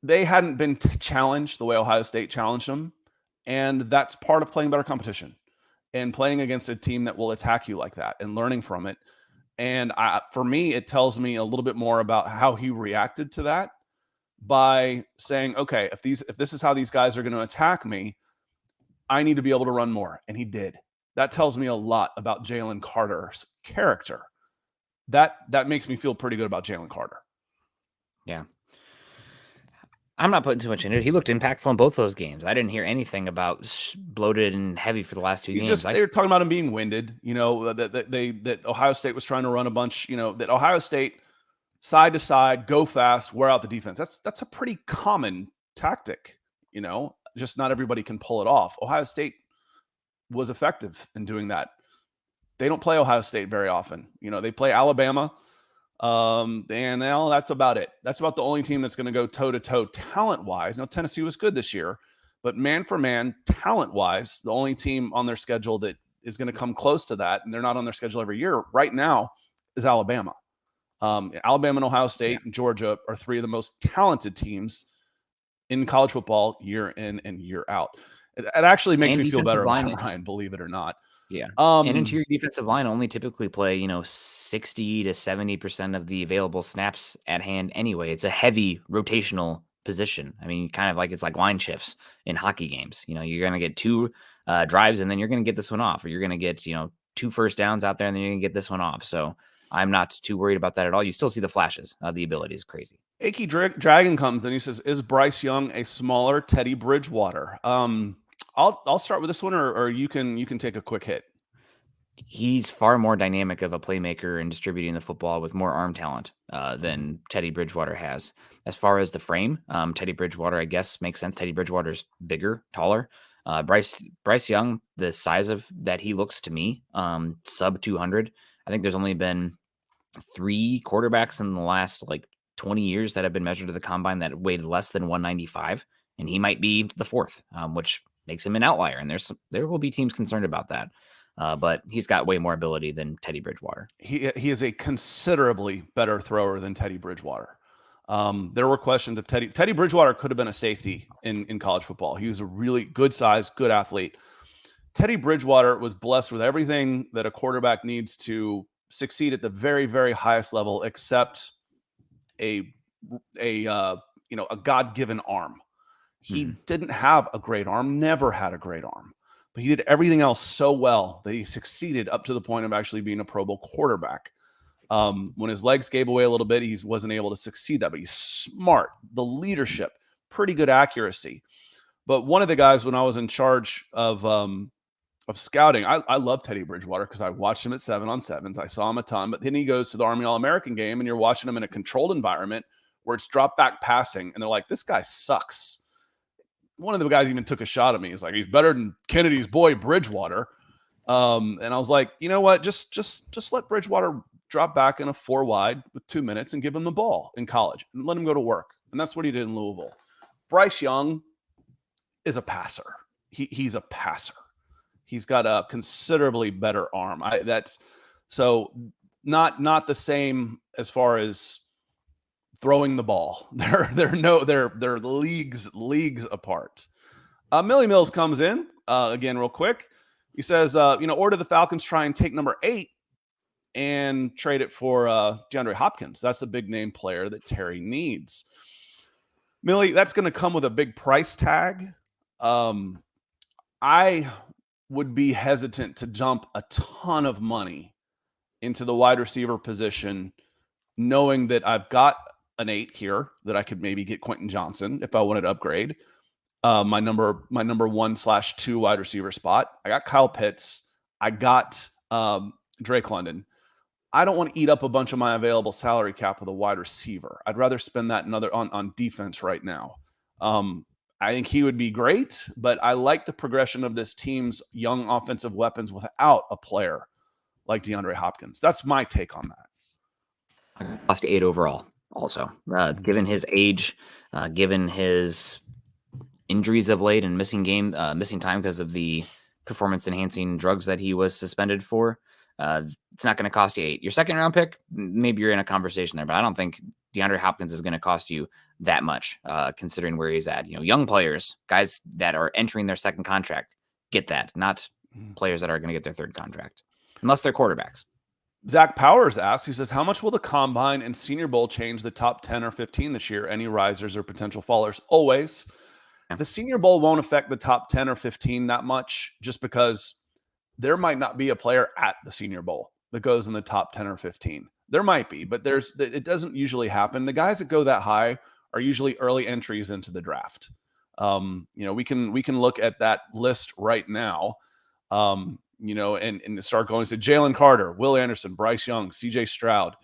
they hadn't been challenged the way Ohio State challenged them, and that's part of playing better competition and playing against a team that will attack you like that and learning from it. And for me, it tells me a little bit more about how he reacted to that by saying, okay, if this is how these guys are going to attack me, I need to be able to run more. And he did. That tells me a lot about Jalen Carter's character. That makes me feel pretty good about Jalen Carter.
Yeah. I'm not putting too much into it. He looked impactful in both those games. I didn't hear anything about bloated and heavy for the last 2 games.
They were talking about him being winded, that Ohio State was trying to run a bunch, that Ohio State side to side, go fast, wear out the defense. That's a pretty common tactic, just not everybody can pull it off. Ohio State was effective in doing that. They don't play Ohio State very often. They play Alabama. And now that's about it. That's about the only team that's going to go toe-to-toe talent-wise. Now, Tennessee was good this year, but man for man, talent-wise, the only team on their schedule that is going to come close to that, and they're not on their schedule every year right now, is Alabama. Alabama and Ohio State and Georgia are 3 of the most talented teams in college football year in and year out. It actually makes me feel better about Ryan, believe it or not.
Yeah. And interior defensive line only typically play, 60 to 70% of the available snaps at hand anyway. It's a heavy rotational position. I mean, kind of like it's like line shifts in hockey games. You're going to get 2 drives and then you're going to get this one off, or you're going to get, 2 first downs out there and then you're going to get this one off. So I'm not too worried about that at all. You still see the flashes. The ability is crazy.
Aki Dragon comes and he says, is Bryce Young a smaller Teddy Bridgewater? I'll start with this one, or you can take a quick hit.
He's far more dynamic of a playmaker and distributing the football with more arm talent than Teddy Bridgewater has. As far as the frame, Teddy Bridgewater, I guess, makes sense. Teddy Bridgewater's bigger, taller. Bryce Young, the size of that he looks to me, sub 200. I think there's only been 3 quarterbacks in the last 20 years that have been measured to the combine that weighed less than 195, and he might be the 4th, which makes him an outlier. And there will be teams concerned about that. But he's got way more ability than Teddy Bridgewater. He
is a considerably better thrower than Teddy Bridgewater. There were questions of Teddy Bridgewater could have been a safety in college football. He was a really good size, good athlete. Teddy Bridgewater was blessed with everything that a quarterback needs to succeed at the very, very highest level, except a God-given arm. He didn't have a great arm, never had a great arm, but he did everything else so well that he succeeded up to the point of actually being a Pro Bowl quarterback. When his legs gave away a little bit, he wasn't able to succeed that, but he's smart, the leadership, pretty good accuracy. But one of the guys, when I was in charge of scouting, I love Teddy Bridgewater because I watched him at 7-on-7s. I saw him a ton, but then he goes to the Army All-American game and you're watching him in a controlled environment where it's drop back passing. And they're like, this guy sucks. One of the guys even took a shot at me. He's like, he's better than Kennedy's boy Bridgewater. And I was like, you know what? Just let Bridgewater drop back in a 4 wide with 2 minutes and give him the ball in college and let him go to work. And that's what he did in Louisville. Bryce Young is a passer. He's a passer. He's got a considerably better arm. That's so not the same as far as throwing the ball. They're leagues apart. Millie Mills comes in again real quick. He says, or do the Falcons try and take number 8 and trade it for DeAndre Hopkins? That's the big name player that Terry needs. Millie, that's going to come with a big price tag. I would be hesitant to dump a ton of money into the wide receiver position, knowing that I've got an 8 here that I could maybe get Quentin Johnson if I wanted to upgrade my number 1/2 wide receiver spot. I got Kyle Pitts. I got Drake London. I don't want to eat up a bunch of my available salary cap with a wide receiver. I'd rather spend that on defense right now. I think he would be great, but I like the progression of this team's young offensive weapons without a player like DeAndre Hopkins. That's my take on that.
Cost 8 overall. Also, given his age, given his injuries of late and missing time because of the performance-enhancing drugs that he was suspended for, it's not going to cost you 8. Your second round pick, maybe you're in a conversation there, but I don't think DeAndre Hopkins is going to cost you that much, considering where he's at. Young players, guys that are entering their second contract, get that, not players that are going to get their third contract, unless they're quarterbacks.
Zach Powers asks, he says, how much will the Combine and Senior Bowl change the top 10 or 15 this year? Any risers or potential fallers? Always. Yeah. The Senior Bowl won't affect the top 10 or 15 that much, just because there might not be a player at the Senior Bowl that goes in the top 10 or 15. There might be, but it doesn't usually happen. The guys that go that high are usually early entries into the draft. We can look at that list right now. And start going and say Jalen Carter, Will Anderson, Bryce Young, CJ Stroud,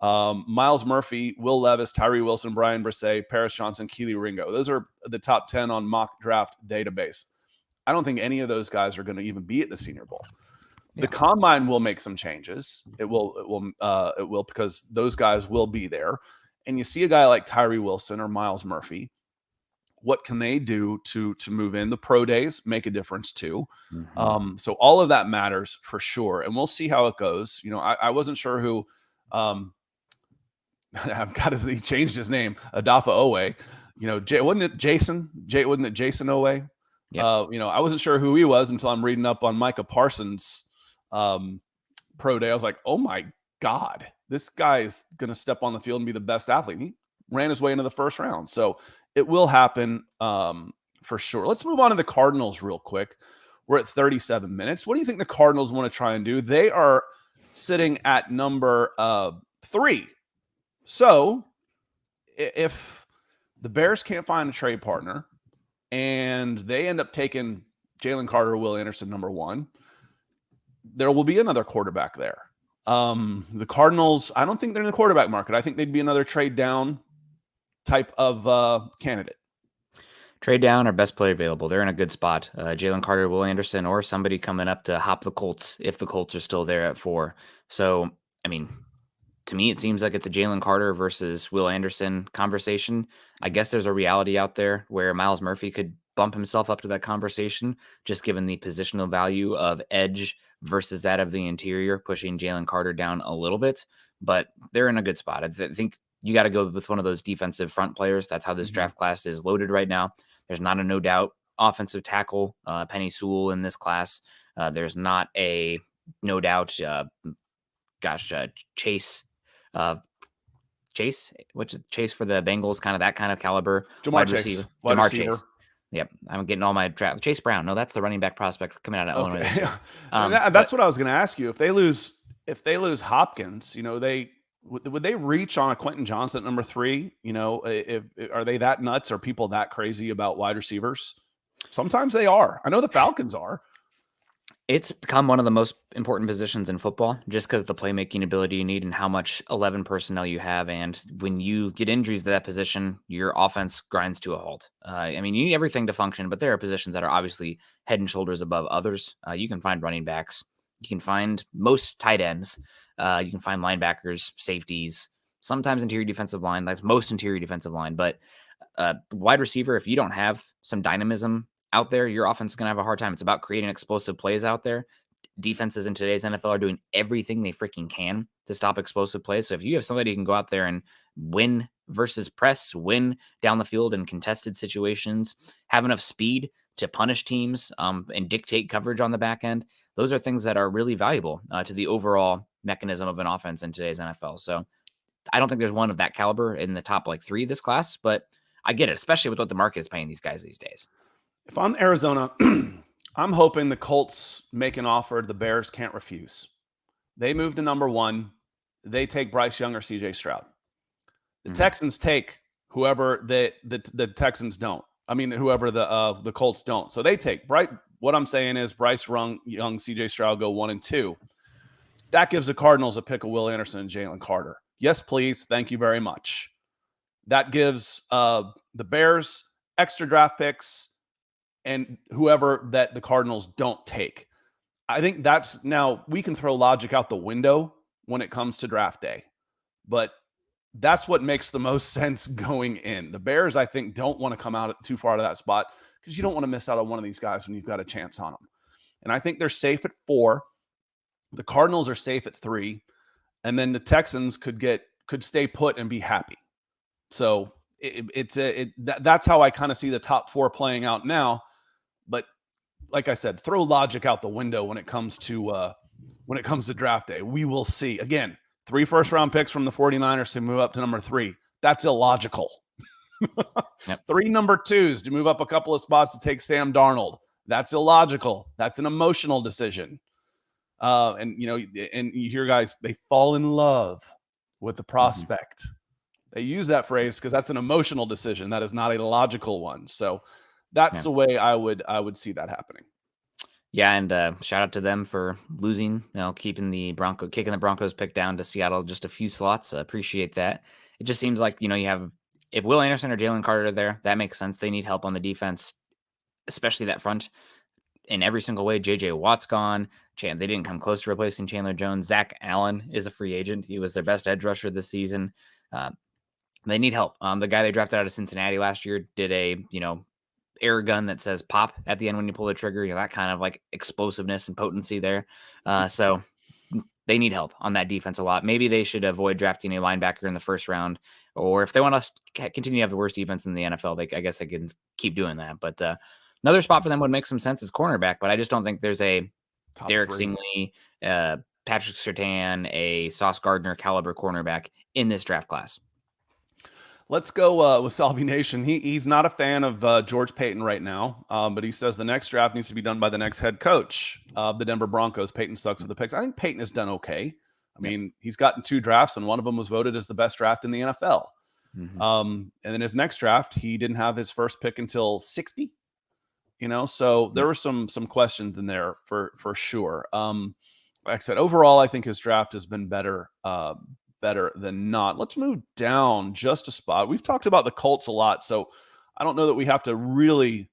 Miles Murphy, Will Levis, Tyree Wilson, Brian Brisset, Paris Johnson, Keely Ringo. Those are the top 10 on mock draft database. I don't think any of those guys are going to even be at the Senior Bowl. Yeah. The Combine will make some changes. It will because those guys will be there. And you see a guy like Tyree Wilson or Miles Murphy. What can they do to move in? The pro days make a difference too. Mm-hmm. So all of that matters for sure. And we'll see how it goes. I wasn't sure who he changed his name, Adafa Owe. Wasn't it Jason? Wasn't it Jason Owe? Yep. I wasn't sure who he was until I'm reading up on Micah Parsons' pro day. I was like, oh my God, this guy is going to step on the field and be the best athlete. He ran his way into the first round. So it will happen for sure. Let's move on to the Cardinals real quick. We're at 37 minutes. What do you think the Cardinals want to try and do? They are sitting at number 3. So if the Bears can't find a trade partner and they end up taking Jalen Carter or Will Anderson number 1, there will be another quarterback there. The Cardinals, I don't think they're in the quarterback market. I think they'd be another trade down type of candidate.
Trade down or best player available. They're in a good spot. Jalen Carter, Will Anderson, or somebody coming up to hop the Colts if the Colts are still there at 4. So, to me, it seems like it's a Jalen Carter versus Will Anderson conversation. I guess there's a reality out there where Miles Murphy could bump himself up to that conversation, just given the positional value of edge versus that of the interior, pushing Jalen Carter down a little bit. But they're in a good spot. I think you got to go with one of those defensive front players. That's how this draft class is loaded right now. There's not a no doubt offensive tackle, Penny Sewell in this class. There's not a no doubt, Chase, which is Chase for the Bengals, kind of that kind of caliber.
Jamar Chase.
Yep, I'm getting all my draft. Chase Brown. No, that's the running back prospect coming out of Illinois. This year.
That's what I was going to ask you. If they lose Hopkins, would they reach on a Quentin Johnson at number 3? Are they that nuts? Are people that crazy about wide receivers? Sometimes they are. I know the Falcons are.
It's become one of the most important positions in football, just because the playmaking ability you need and how much 11 personnel you have. And when you get injuries to that position, your offense grinds to a halt. You need everything to function, but there are positions that are obviously head and shoulders above others. You can find running backs. You can find most tight ends. You can find linebackers, safeties, sometimes interior defensive line. That's most interior defensive line. But wide receiver, if you don't have some dynamism out there, your offense is going to have a hard time. It's about creating explosive plays out there. Defenses in today's NFL are doing everything they freaking can to stop explosive plays. So if you have somebody who can go out there and win versus press, win down the field in contested situations, have enough speed to punish teams and dictate coverage on the back end, those are things that are really valuable to the overall mechanism of an offense in today's NFL. So I don't think there's one of that caliber in the top 3 of this class, but I get it, especially with what the market is paying these guys these days.
If I'm Arizona, I'm hoping the Colts make an offer the Bears can't refuse. They move to number 1. They take Bryce Young or CJ Stroud. The Texans take whoever the Texans don't. Whoever the Colts don't. So they take Bryce. What I'm saying is Bryce Young, CJ Stroud go 1 and 2. That gives the Cardinals a pick of Will Anderson and Jalen Carter. Yes, please. Thank you very much. That gives the Bears extra draft picks and whoever that the Cardinals don't take. I think that's now we can throw logic out the window when it comes to draft day, but that's what makes the most sense going in. The Bears, I think, don't want to come out too far to that spot because you don't want to miss out on one of these guys when you've got a chance on them. And I think they're safe at 4. The Cardinals are safe at 3, and then the Texans could stay put and be happy. So that's how I kind of see the top 4 playing out now. But like I said, throw logic out the window when it comes to draft day. We will see. Again, 3 first-round picks from the 49ers to move up to number 3. That's illogical. Yep. 3 number 2s to move up a couple of spots to take Sam Darnold. That's illogical. That's an emotional decision. And you hear guys, they fall in love with the prospect. They use that phrase because that's an emotional decision. That is not a logical one. So that's the way I would see that happening.
Yeah, and shout out to them for losing, kicking the Broncos pick down to Seattle just a few slots. Appreciate that. It just seems like, you have, if Will Anderson or Jalen Carter are there, that makes sense. They need help on the defense, especially that front in every single way. J.J. Watt's gone. They didn't come close to replacing Chandler Jones. Zach Allen is a free agent. He was their best edge rusher this season. They need help. The guy they drafted out of Cincinnati last year did a, air gun that says pop at the end when you pull the trigger, that kind of like explosiveness and potency there. So they need help on that defense a lot. Maybe they should avoid drafting a linebacker in the first round, or if they want us to continue to have the worst defense in the NFL, I guess they can keep doing that. But another spot for them would make some sense is cornerback, but I just don't think there's a top Derek 3. Stingley, Patrick Surtain, a Sauce Gardner caliber cornerback in this draft class.
Let's go with Salvi Nation. He's not a fan of George Paton right now, but he says the next draft needs to be done by the next head coach of the Denver Broncos. Paton sucks with the picks. I think Paton has done okay. I mean, he's gotten 2 drafts, and one of them was voted as the best draft in the NFL. And then his next draft, he didn't have his first pick until 60. So there were some questions in there for sure. Like I said, overall, I think his draft has been better than not. Let's move down just a spot. We've talked about the Colts a lot, so I don't know that we have to really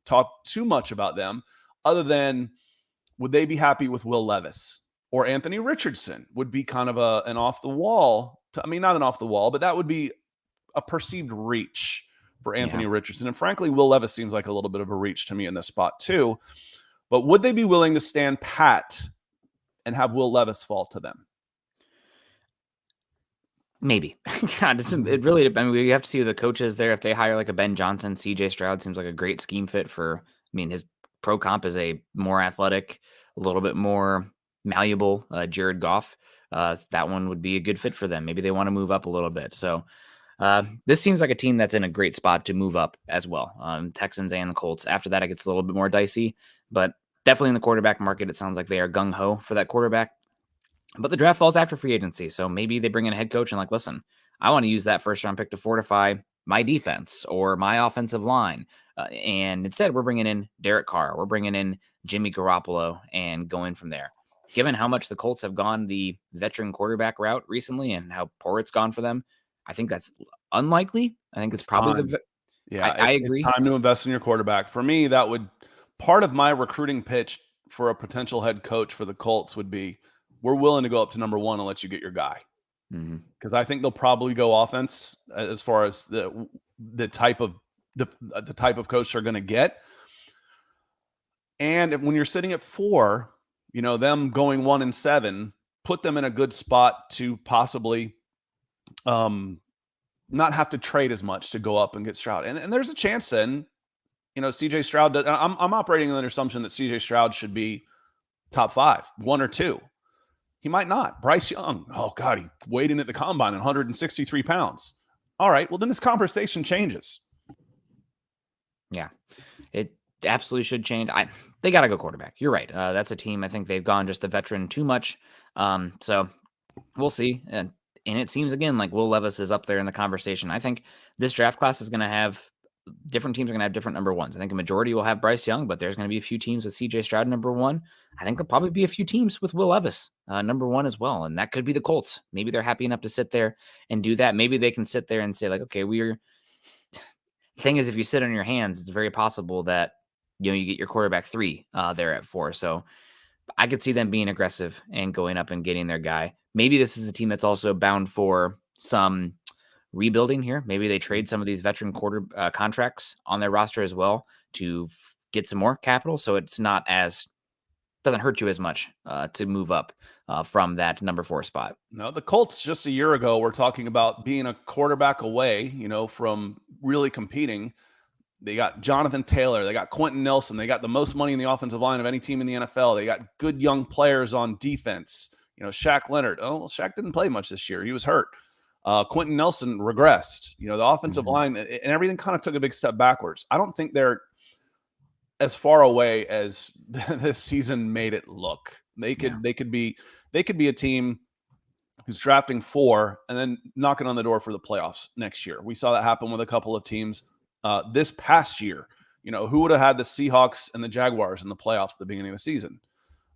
talk too much about them other than would they be happy with Will Levis or Anthony Richardson would be kind of an off the wall. Not an off the wall, but that would be a perceived reach for Anthony Richardson. And frankly, Will Levis seems like a little bit of a reach to me in this spot too. But would they be willing to stand pat and have Will Levis fall to them?
Maybe. God, it really depends. We have to see who the coach is there. If they hire like a Ben Johnson, CJ Stroud seems like a great scheme fit for, his pro comp is a more athletic, a little bit more malleable Jared Goff. That one would be a good fit for them. Maybe they want to move up a little bit. So this seems like a team that's in a great spot to move up as well. Texans and the Colts. After that, it gets a little bit more dicey, but definitely in the quarterback market, it sounds like they are gung-ho for that quarterback. But the draft falls after free agency, so maybe they bring in a head coach and listen, I want to use that first-round pick to fortify my defense or my offensive line. And instead, we're bringing in Derek Carr. We're bringing in Jimmy Garoppolo and going from there. Given how much the Colts have gone the veteran quarterback route recently and how poor it's gone for them, I think that's unlikely. I think it's probably I agree.
It's time to invest in your quarterback. For me, that would part of my recruiting pitch for a potential head coach for the Colts would be, we're willing to go up to number 1 and let you get your guy. Because I think they'll probably go offense as far as the type of coach they're going to get. And when you're sitting at 4, them going 1-7, put them in a good spot to possibly not have to trade as much to go up and get Stroud. And there's a chance then, CJ Stroud, I'm operating on the assumption that CJ Stroud should be top 5, 1 or 2. He might not. Bryce Young, oh God, he weighed in at the combine 163 pounds. All right, well then this conversation changes.
Yeah, it absolutely should change. They got to go quarterback. You're right. That's a team. I think they've gone just the veteran too much. So we'll see. And it seems again like Will Levis is up there in the conversation. I think this draft class is going to have different teams are going to have different number ones. I think a majority will have Bryce Young, but there's going to be a few teams with CJ Stroud number one. I think there'll probably be a few teams with Will Levis number one as well. And that could be the Colts. Maybe they're happy enough to sit there and do that. Maybe they can sit there and say like, okay, thing is, if you sit on your hands, it's very possible that, you get your quarterback 3 there at 4. So I could see them being aggressive and going up and getting their guy. Maybe this is a team that's also bound for some rebuilding here. Maybe they trade some of these veteran contracts on their roster as well to get some more capital. So it's not doesn't hurt you as much to move up from that number 4 spot.
No, the Colts just a year ago were talking about being a quarterback away, from really competing. They got Jonathan Taylor. They got Quentin Nelson. They got the most money in the offensive line of any team in the NFL. They got good young players on defense. Shaq Leonard. Oh, well, Shaq didn't play much this year. He was hurt. Quentin Nelson regressed. The offensive line and everything kind of took a big step backwards. I don't think they're as far away as this season made it look. They could be a team who's drafting 4 and then knocking on the door for the playoffs next year. We saw that happen with a couple of teams this past year. Who would have had the Seahawks and the Jaguars in the playoffs at the beginning of the season?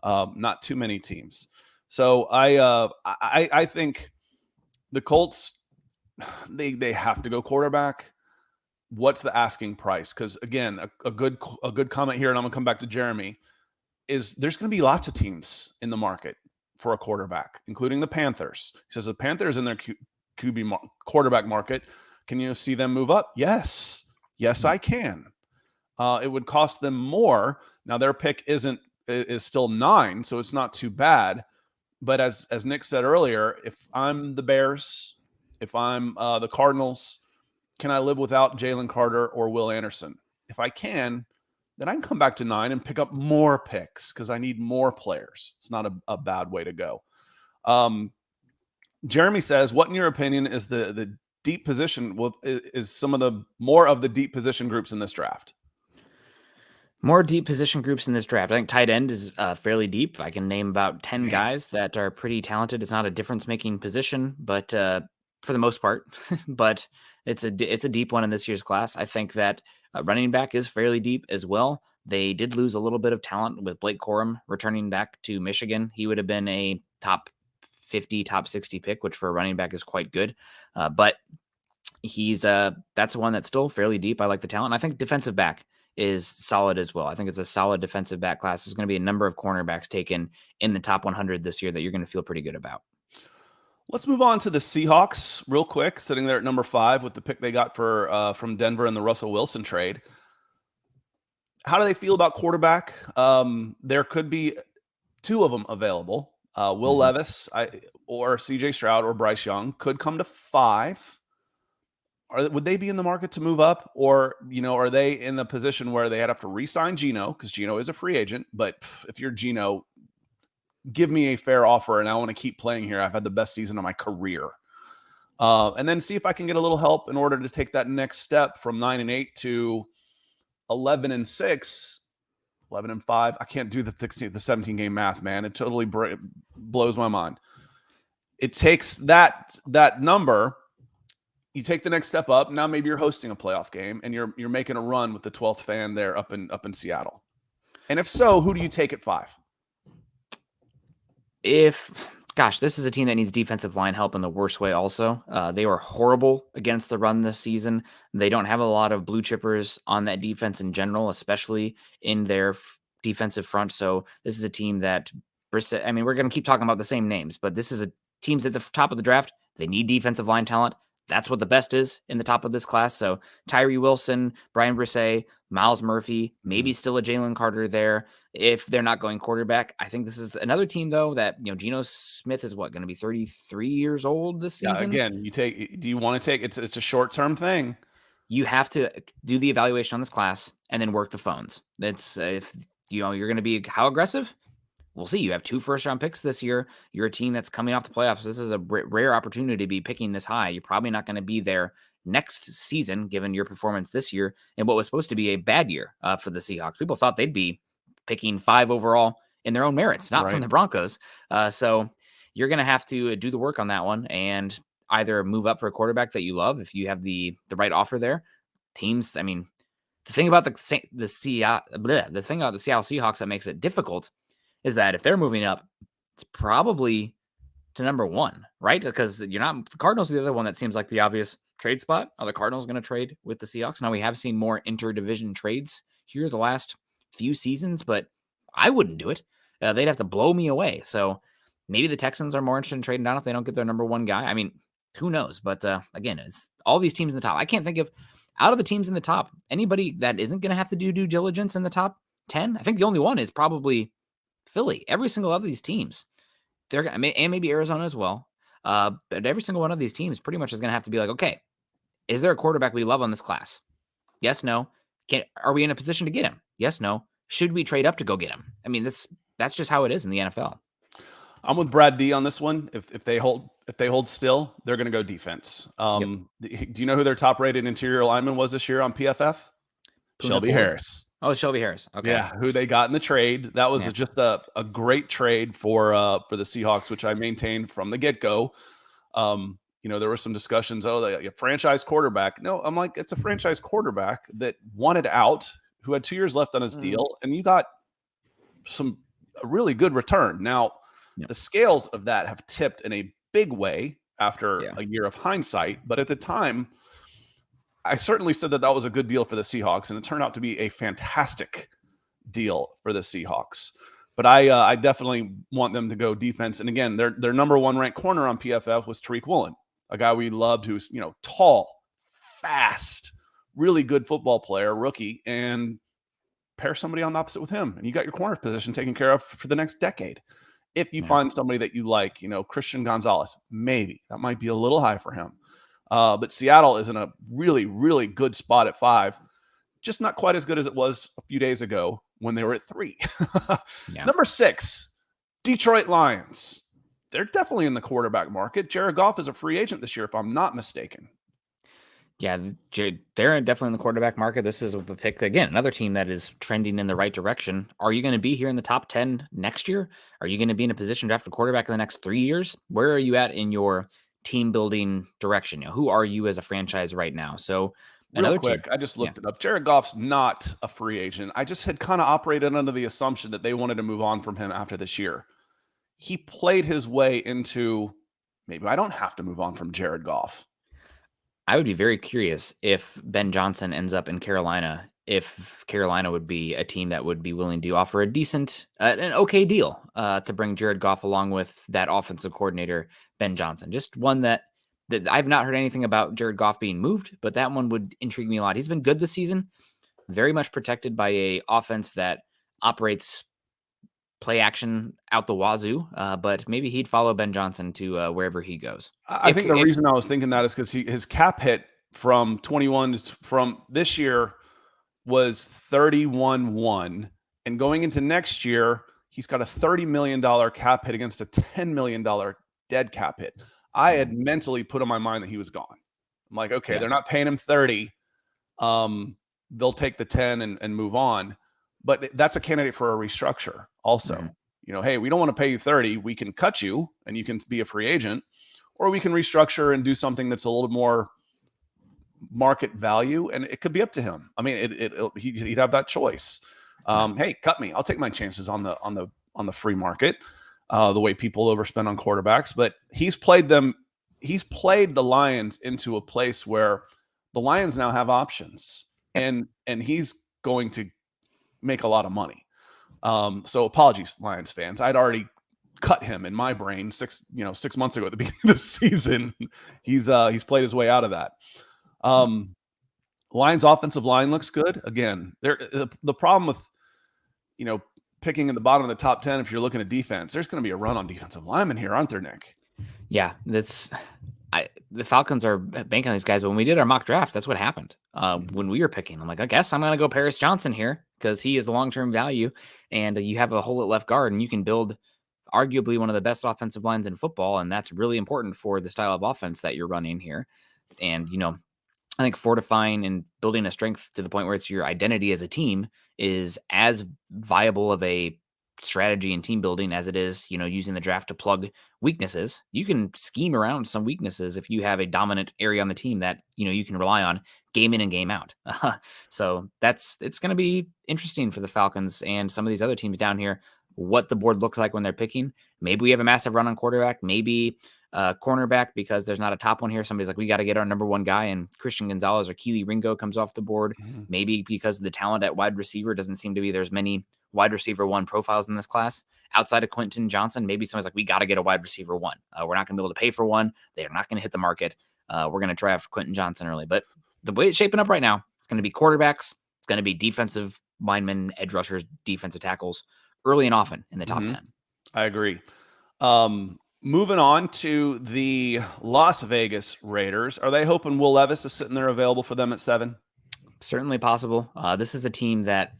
Not too many teams. So I think the Colts, they have to go quarterback. What's the asking price? Because again, a good comment here, and I'm gonna come back to Jeremy, is there's going to be lots of teams in the market for a quarterback, including the Panthers. He says the Panthers in their QB quarterback market. Can you see them move up? Yes, I can. It would cost them more. Now their pick is still 9, so it's not too bad. But as Nick said earlier, if I'm the Bears, if I'm the Cardinals, can I live without Jalen Carter or Will Anderson? If I can, then I can come back to 9 and pick up more picks because I need more players. It's not a bad way to go. Jeremy says, what in your opinion is the deep position? Is some of the more of the deep position groups in this draft?
More deep position groups in this draft. I think tight end is fairly deep. I can name about 10 guys that are pretty talented. It's not a difference-making position, but for the most part, but it's a deep one in this year's class. I think that running back is fairly deep as well. They did lose a little bit of talent with Blake Corum returning back to Michigan. He would have been a top 50, top 60 pick, which for a running back is quite good. But he's that's one that's still fairly deep. I like the talent. I think defensive back is solid as well. I think it's a solid defensive back class. There's going to be a number of cornerbacks taken in the top 100 this year that you're going to feel pretty good about.
Let's move on to the Seahawks real quick, sitting there at number 5 with the pick they got from Denver in the Russell Wilson trade. How do they feel about quarterback? There could be 2 of them available. Will Levis or CJ Stroud or Bryce Young could come to 5. Would they be in the market to move up, or are they in the position where they have to re-sign Geno because Geno is a free agent? But if you're Geno, give me a fair offer, and I want to keep playing here. I've had the best season of my career, and then see if I can get a little help in order to take that next step from 9-8 to 11-6, 11-5. I can't do the 17 game math, man. It totally blows my mind. It takes that number. You take the next step up. Now maybe you're hosting a playoff game and you're making a run with the 12th fan there up in Seattle. And if so, who do you take at 5?
This is a team that needs defensive line help in the worst way also. They were horrible against the run this season. They don't have a lot of blue chippers on that defense in general, especially in their defensive front. So this is a team that Brissett, we're going to keep talking about the same names, but this is a teams at the top of the draft. They need defensive line talent. That's what the best is in the top of this class. So Tyree Wilson, Brian Brissett, Miles Murphy, maybe still a Jalen Carter there if they're not going quarterback. I think this is another team, though, that, Geno Smith is going to be 33 years old this season.
Yeah, again, do you want to take it's a short-term thing.
You have to do the evaluation on this class and then work the phones. That's if you're going to be how aggressive. We'll see. You have 2 first-round picks this year. You're a team that's coming off the playoffs. This is a rare opportunity to be picking this high. You're probably not going to be there next season, given your performance this year and what was supposed to be a bad year for the Seahawks. People thought they'd be picking 5 overall in their own merits, not from the Broncos. So you're going to have to do the work on that one and either move up for a quarterback that you love if you have the right offer there. teams. I mean, the thing about the thing about the Seattle Seahawks that makes it difficult is that if they're moving up, it's probably to number 1, right? Because the Cardinals are the other one that seems like the obvious trade spot. Are the Cardinals going to trade with the Seahawks? Now, we have seen more interdivision trades here the last few seasons, but I wouldn't do it. They'd have to blow me away. So maybe the Texans are more interested in trading down if they don't get their number 1 guy. I mean, who knows? But again, it's all these teams in the top. I can't think of, out of the teams in the top, anybody that isn't going to have to do due diligence in the top 10. I think the only one is probably Philly. Every single one of these teams, and maybe Arizona as well. But every single one of these teams pretty much is going to have to be like, okay, is there a quarterback we love on this class? Yes, no. Are we in a position to get him? Yes, no. Should we trade up to go get him? I mean, that's just how it is in the NFL.
I'm with Brad D on this one. If they hold still, they're going to go defense. Do you know who their top rated interior lineman was this year on PFF? Shelby Harris.
Oh, Shelby Harris. Okay.
Yeah, who they got in the trade. That was just a great trade for the Seahawks, which I maintained from the get-go. There were some discussions, a franchise quarterback. No, I'm like, it's a franchise quarterback that wanted out, who had 2 years left on his deal, and you got a really good return. Now, the scales of that have tipped in a big way after a year of hindsight, but at the time, I certainly said that was a good deal for the Seahawks, and it turned out to be a fantastic deal for the Seahawks. But I definitely want them to go defense. And again, their number 1 ranked corner on PFF was Tariq Woolen, a guy we loved who's, tall, fast, really good football player, rookie, and pair somebody on the opposite with him, and you got your corner position taken care of for the next decade. If you find somebody that you like, Christian Gonzalez, maybe that might be a little high for him. But Seattle is in a really, really good spot at 5, just not quite as good as it was a few days ago when they were at 3. Number 6, Detroit Lions. They're definitely in the quarterback market. Jared Goff is a free agent this year, if I'm not mistaken.
Yeah, they're definitely in the quarterback market. This is a pick, again, another team that is trending in the right direction. Are you going to be here in the top 10 next year? Are you going to be in a position to draft a quarterback in the next 3 years? Where are you at in your team building direction? Who are you as a franchise right now? So
another quick, team, I just looked it up. Jared Goff's not a free agent. I just had kind of operated under the assumption that they wanted to move on from him after this year. He played his way into, maybe I don't have to move on from Jared Goff.
I would be very curious if Ben Johnson ends up in Carolina, if Carolina would be a team that would be willing to offer a decent, an okay deal to bring Jared Goff along with that offensive coordinator, Ben Johnson. Just one that I've not heard anything about Jared Goff being moved, but that one would intrigue me a lot. He's been good this season, very much protected by a offense that operates play action out the wazoo, but maybe he'd follow Ben Johnson to wherever he goes.
I think the reason I was thinking that is because his cap hit from 21 from this year was 31-1, and going into next year, he's got a $30 million cap hit against a $10 million dead cap hit. I had mentally put in my mind that he was gone. I'm like, okay, they're not paying him 30. They'll take the 10 and move on. But that's a candidate for a restructure also. Hey, we don't want to pay you 30. We can cut you and you can be a free agent, or we can restructure and do something that's a little more market value. And it could be up to him. I mean, he'd have that choice. Hey, cut me. I'll take my chances on the free market, the way people overspend on quarterbacks. But he's played the Lions into a place where the Lions now have options, and he's going to make a lot of money. So apologies, Lions fans. I'd already cut him in my brain 6 months ago at the beginning of the season. He's played his way out of that. Lions offensive line looks good. Again, the problem with picking at the bottom of the top 10, if you're looking at defense, there's going to be a run on defensive linemen here, aren't there, Nick?
Yeah, the Falcons are banking on these guys. When we did our mock draft, that's what happened. When we were picking, I'm like, I guess I'm going to go Paris Johnson here because he is the long-term value, and you have a hole at left guard, and you can build arguably one of the best offensive lines in football, and that's really important for the style of offense that you're running here. And, I think fortifying and building a strength to the point where it's your identity as a team is as viable of a strategy and team building as it is, using the draft to plug weaknesses. You can scheme around some weaknesses if you have a dominant area on the team that, you can rely on game in and game out. So it's going to be interesting for the Falcons and some of these other teams down here, what the board looks like when they're picking. Maybe we have a massive run on quarterback, maybe cornerback, because there's not a top one here. Somebody's like, we got to get our number one guy, and Christian Gonzalez or Keely Ringo comes off the board. Maybe because the talent at wide receiver doesn't seem to be, there's many wide receiver one profiles in this class outside of Quentin Johnson. Maybe somebody's like, we got to get a wide receiver one. We're not going to be able to pay for one. They're not going to hit the market. We're going to draft Quentin Johnson early. But the way it's shaping up right now, it's going to be quarterbacks. It's going to be defensive linemen, edge rushers, defensive tackles early and often in the top 10.
I agree. Moving on to the Las Vegas Raiders. Are they hoping Will Levis is sitting there available for them at 7?
Certainly possible. This is a team that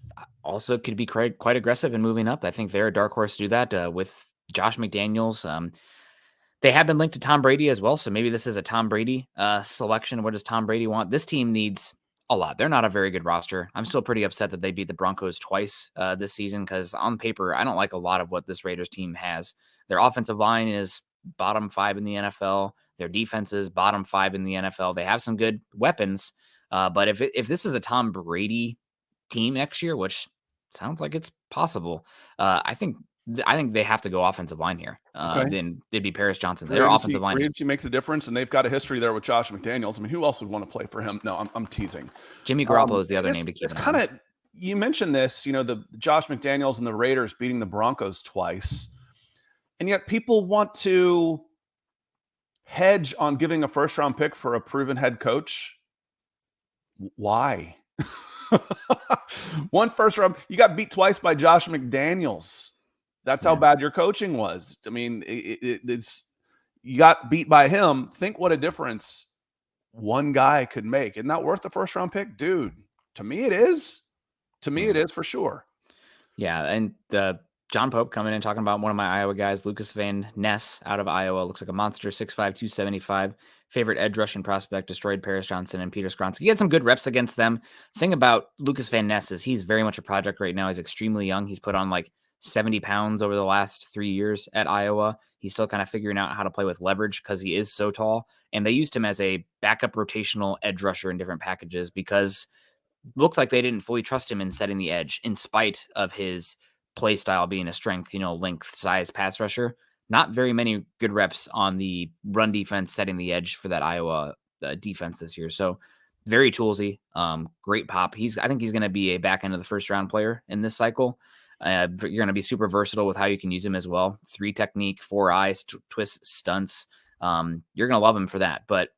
also could be quite aggressive in moving up. I think they're a dark horse to do that with Josh McDaniels. They have been linked to Tom Brady as well, so maybe this is a Tom Brady selection. What does Tom Brady want? This team needs a lot. They're not a very good roster. I'm still pretty upset that they beat the Broncos twice this season, because on paper, I don't like a lot of what this Raiders team has. Their offensive line is bottom 5 in the NFL. Their defense is bottom 5 in the NFL. They have some good weapons, but if this is a Tom Brady team next year, which sounds like it's possible, I think they have to go offensive line here. Then it'd be Paris Johnson. Their offensive line
makes a difference, and they've got a history there with Josh McDaniels. I mean, who else would want to play for him? No, I'm teasing.
Jimmy Garoppolo is the other name to keep.
It's kind of, you mentioned this, the Josh McDaniels and the Raiders beating the Broncos twice, and yet people want to hedge on giving a first-round pick for a proven head coach. Why? One first round, you got beat twice by Josh McDaniels. That's how bad your coaching was. I mean, it's you got beat by him. Think what a difference one guy could make. Isn't that worth the first round pick, dude? To me, it is. To me, it is for sure.
Yeah, and John Pope coming in talking about one of my Iowa guys, Lucas Van Ness out of Iowa. Looks like a monster, 6'5", 275. Favorite edge rushing prospect, destroyed Paris Johnson and Peter Skronsky. He had some good reps against them. Thing about Lucas Van Ness is he's very much a project right now. He's extremely young. He's put on like 70 pounds over the last 3 years at Iowa. He's still kind of figuring out how to play with leverage because he is so tall. And they used him as a backup rotational edge rusher in different packages because it looked like they didn't fully trust him in setting the edge in spite of his play style being a strength, length, size, pass rusher. Not very many good reps on the run defense setting the edge for that Iowa defense this year. So very toolsy, great pop. I think he's going to be a back end of the first round player in this cycle. You're going to be super versatile with how you can use him as well. 3 technique, 4 eyes, twists, stunts. You're going to love him for that, but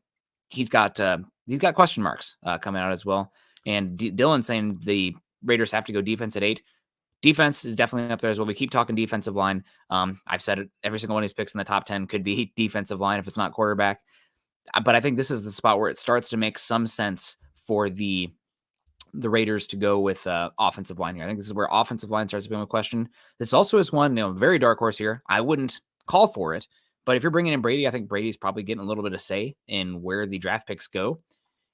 he's got question marks coming out as well. And Dylan saying the Raiders have to go defense at 8. Defense is definitely up there as well. We keep talking defensive line. I've said it, every single one of these picks in the top 10 could be defensive line if it's not quarterback. But I think this is the spot where it starts to make some sense for the Raiders to go with offensive line here. I think this is where offensive line starts to become a question. This also is one, very dark horse here. I wouldn't call for it, but if you're bringing in Brady, I think Brady's probably getting a little bit of say in where the draft picks go.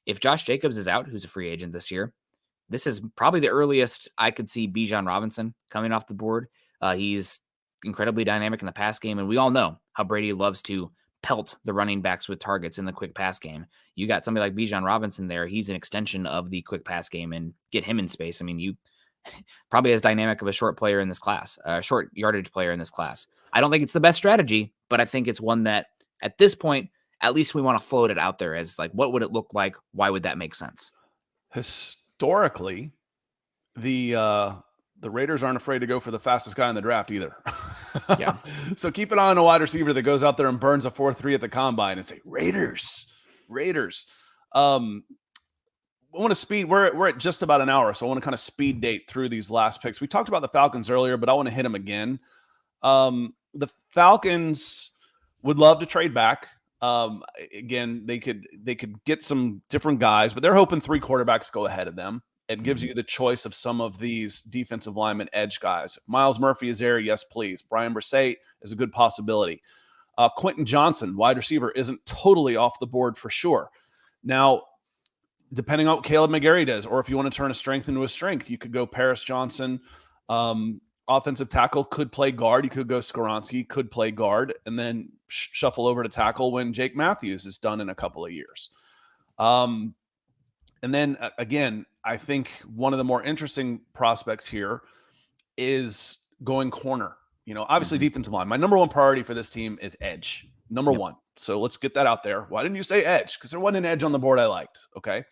If Josh Jacobs is out, who's a free agent this year, this is probably the earliest I could see Bijan Robinson coming off the board. He's incredibly dynamic in the pass game, and we all know how Brady loves to pelt the running backs with targets in the quick pass game. You got somebody like Bijan Robinson there. He's an extension of the quick pass game, and get him in space. I mean, you probably as dynamic of a short player in this class, short yardage player in this class. I don't think it's the best strategy, but I think it's one that at this point, at least we want to float it out there as like, what would it look like? Why would that make sense?
Historically, the Raiders aren't afraid to go for the fastest guy in the draft either.
Yeah.
So keep an eye on a wide receiver that goes out there and burns a 4.3 at the combine and say, Raiders. I want to speed. We're at just about an hour, so I want to kind of speed date through these last picks. We talked about the Falcons earlier, but I want to hit them again. The Falcons would love to trade back. Again, they could get some different guys, but they're hoping 3 quarterbacks go ahead of them. It gives you the choice of some of these defensive lineman edge guys. If Miles Murphy is there, yes, please. Brian Brisset is a good possibility. Quentin Johnson, wide receiver, isn't totally off the board for sure. Now, depending on what Caleb McGarry does, or if you want to turn a strength into a strength, you could go Paris Johnson, offensive tackle could play guard. You could go Skoronski, could play guard, and then shuffle over to tackle when Jake Matthews is done in a couple of years. And then again, I think one of the more interesting prospects here is going corner. Obviously defensive line. My number one priority for this team is edge. Number one. So let's get that out there. Why didn't you say edge? Because there wasn't an edge on the board I liked. Okay.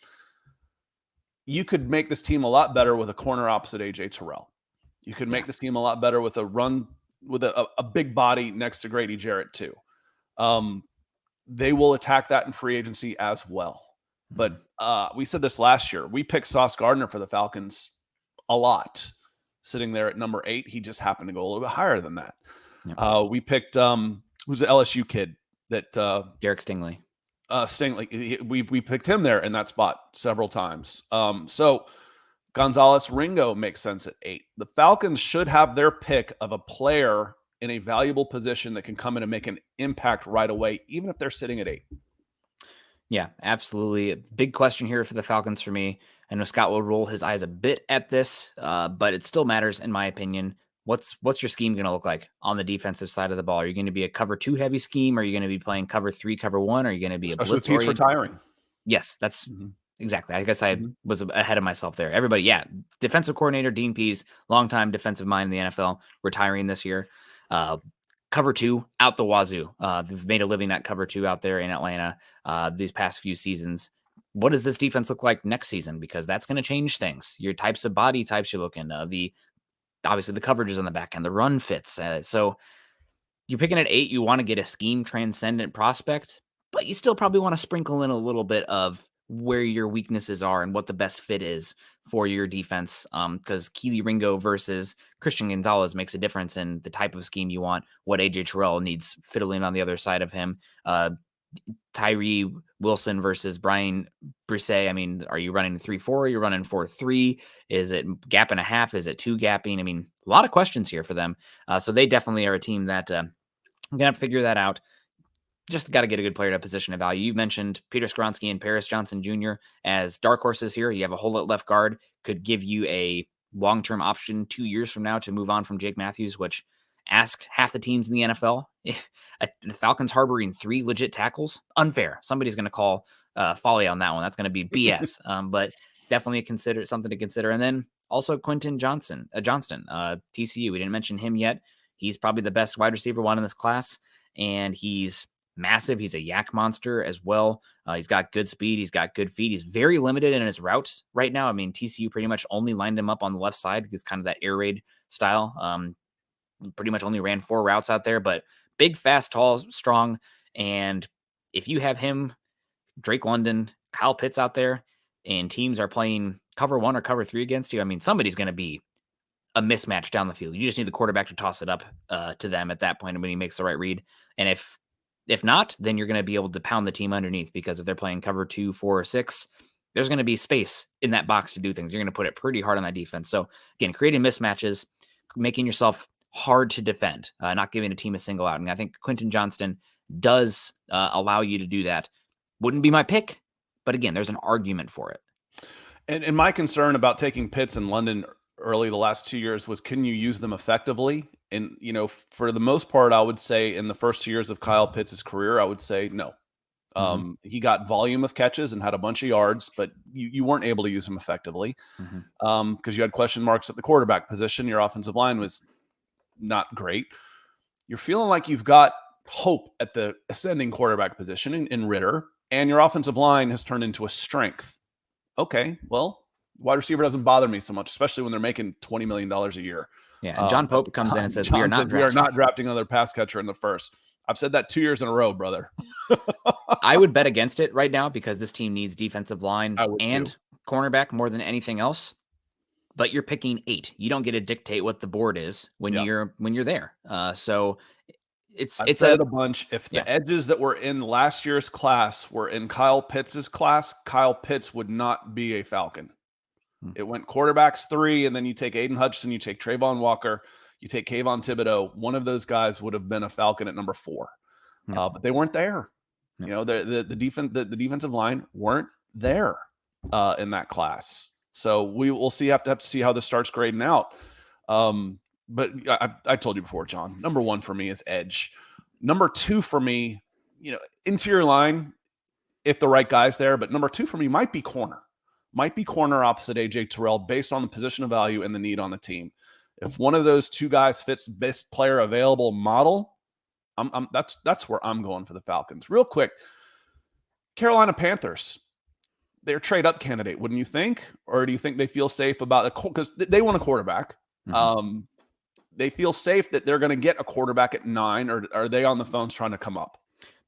You could make this team a lot better with a corner opposite AJ Terrell. You could make this team a lot better with a run with a big body next to Grady Jarrett too. They will attack that in free agency as well. But we said this last year. We picked Sauce Gardner for the Falcons a lot. Sitting there at number 8, he just happened to go a little bit higher than that. We picked who's the LSU kid that
Derek Stingley.
We picked him there in that spot several times. So Gonzalez Ringo makes sense at 8. The Falcons should have their pick of a player in a valuable position that can come in and make an impact right away, even if they're sitting at 8.
Yeah, absolutely. Big question here for the Falcons for me. I know Scott will roll his eyes a bit at this, but it still matters in my opinion. What's your scheme going to look like on the defensive side of the ball? Are you going to be a cover 2 heavy scheme? Are you going to be playing cover 3, cover 1? Are you going to be
Especially
a blitz
with Pete's retiring?
Yes, that's exactly. I guess I was ahead of myself there. Everybody, defensive coordinator Dean Pease, longtime defensive mind in the NFL, retiring this year. Cover 2 out the wazoo. They've made a living at cover 2 out there in Atlanta these past few seasons. What does this defense look like next season? Because that's going to change things. Your types of body types you're looking, obviously the coverages on the back end, the run fits. So you're picking at 8, you want to get a scheme transcendent prospect, but you still probably want to sprinkle in a little bit of where your weaknesses are and what the best fit is for your defense. Because Keely Ringo versus Christian Gonzalez makes a difference in the type of scheme you want, what AJ Terrell needs fiddling on the other side of him. Tyree Wilson versus Brian Brisset. I mean, are you running 3-4? Are you running 4-3? Is it gap and a half? Is it 2 gapping? I mean, a lot of questions here for them. So they definitely are a team that I'm going to have to figure that out. Just got to get a good player to position of value. You mentioned Peter Skoronski and Paris Johnson Jr. as dark horses here. You have a hole at left guard, could give you a long-term option 2 years from now to move on from Jake Matthews, which ask half the teams in the NFL. If the Falcons harboring 3 legit tackles, unfair. Somebody's going to call folly on that one. That's going to be BS. But definitely something to consider. And then also Quentin Johnston, TCU. We didn't mention him yet. He's probably the best wide receiver one in this class, and he's massive. He's a yak monster as well. He's got good speed. He's got good feet. He's very limited in his routes right now. I mean, TCU pretty much only lined him up on the left side. It's kind of that air raid style. Pretty much only ran 4 routes out there, but big, fast, tall, strong. And if you have him, Drake London, Kyle Pitts out there, and teams are playing cover 1 or cover 3 against you, I mean, somebody's going to be a mismatch down the field. You just need the quarterback to toss it up to them at that point when he makes the right read. And if not, then you're going to be able to pound the team underneath, because if they're playing cover 2, 4, or 6, there's going to be space in that box to do things. You're going to put it pretty hard on that defense. So again, creating mismatches, making yourself hard to defend, not giving a team a single out. And I think Quentin Johnston does allow you to do that. Wouldn't be my pick, but again, there's an argument for it.
And my concern about taking Pitts and London early the last 2 years was, can you use them effectively? And, for the most part, I would say in the first 2 years of Kyle Pitts' career, I would say no. He got volume of catches and had a bunch of yards, but you weren't able to use him effectively because you had question marks at the quarterback position. Your offensive line was not great. You're feeling like you've got hope at the ascending quarterback position in Ritter, and your offensive line has turned into a strength. Okay, well, wide receiver doesn't bother me so much, especially when they're making $20 million a year.
Yeah, and John Pope comes in and says, we are not
drafting another pass catcher in the first. I've said that 2 years in a row, brother.
I would bet against it right now, because this team needs defensive line and cornerback more than anything else. But you're picking 8. You don't get to dictate what the board is when you're there. So
I've said it a bunch. If the edges that were in last year's class were in Kyle Pitts' class, Kyle Pitts would not be a Falcon. It went quarterbacks 3, and then you take Aiden Hutchinson, you take Trayvon Walker, you take Kayvon Thibodeau. One of those guys would have been a Falcon at number 4, but they weren't there. The defensive line weren't there in that class. So we will see. Have to see how this starts grading out. but I told you before, John, number one for me is edge. Number two for me, interior line, if the right guy's there, but number two for me might be corner. Might be corner opposite AJ Terrell based on the position of value and the need on the team. If one of those two guys fits best player available model, that's where I'm going for the Falcons. Real quick, Carolina Panthers, they're trade up candidate, wouldn't you think? Or do you think they feel safe about it? Because they want a quarterback. Mm-hmm. They feel safe that they're going to get a quarterback at 9, or are they on the phones trying to come up?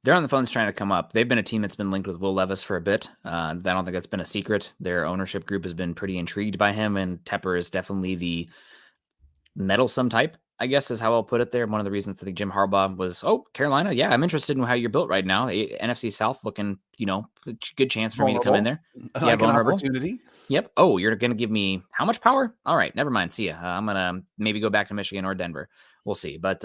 They're on the phones trying to come up. They've been a team that's been linked with Will Levis for a bit. I don't think that's been a secret. Their ownership group has been pretty intrigued by him, and Tepper is definitely the meddlesome type, I guess is how I'll put it there. One of the reasons I think Jim Harbaugh was, Carolina, yeah, I'm interested in how you're built right now. NFC South looking, good chance for me to come in there.
Like an opportunity.
Yep. Oh, you're going to give me how much power? All right, never mind. See ya. I'm going to maybe go back to Michigan or Denver. We'll see. But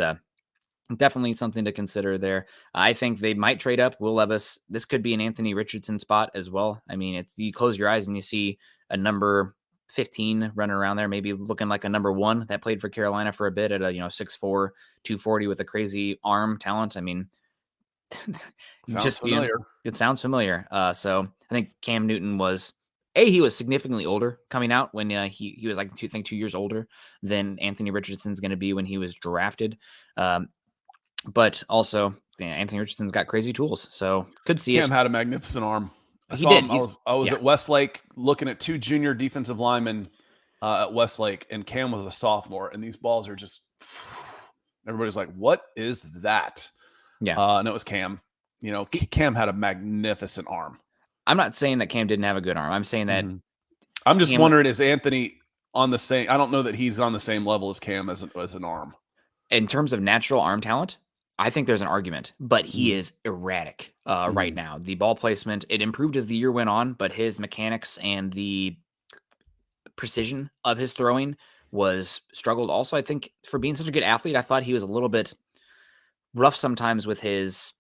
definitely something to consider there. I think they might trade up. Will Levis, this could be an Anthony Richardson spot as well. I mean, you close your eyes and you see a number 15 running around there, maybe looking like a number 1 that played for Carolina for a bit at a 6'4", 240 with a crazy arm talent. I mean,
sounds familiar.
It sounds familiar. So I think Cam Newton was he was significantly older coming out when he was like 2 years older than Anthony Richardson's going to be when he was drafted. But also Anthony Richardson's got crazy tools, so could see
Cam had a magnificent arm. I was at Westlake looking at 2 junior defensive linemen at Westlake, and Cam was a sophomore, and these balls are just everybody's like, what is that?
Yeah.
And it was Cam. Cam had a magnificent arm.
I'm not saying that Cam didn't have a good arm. I'm saying that
I'm just wondering, is Anthony on the same? I don't know that he's on the same level as Cam as an arm.
In terms of natural arm talent, I think there's an argument, but he is erratic right now. The ball placement, it improved as the year went on, but his mechanics and the precision of his throwing was struggled. Also, I think for being such a good athlete, I thought he was a little bit rough sometimes with his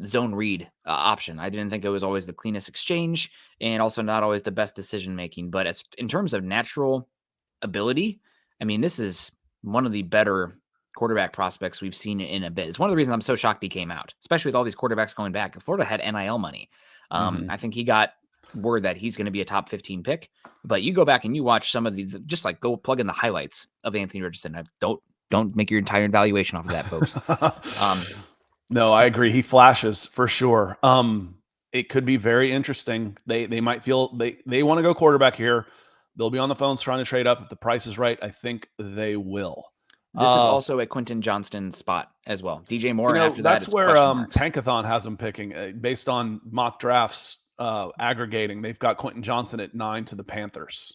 zone read option. I didn't think it was always the cleanest exchange and also not always the best decision-making. But in terms of natural ability, I mean, this is one of the better quarterback prospects we've seen in a bit. It's one of the reasons I'm so shocked he came out, especially with all these quarterbacks going back. Florida had NIL money. I think he got word that he's going to be a top 15 pick, but you go back and you watch some of just like go plug in the highlights of Anthony Richardson. Don't make your entire evaluation off of that, folks.
No, I agree. He flashes for sure. It could be very interesting. They might feel they want to go quarterback here. They'll be on the phones trying to trade up. If the price is right, I think they will.
This is also a Quentin Johnston spot as well. DJ Moore after that.
That's where Tankathon has them picking based on mock drafts aggregating. They've got Quentin Johnston at 9 to the Panthers.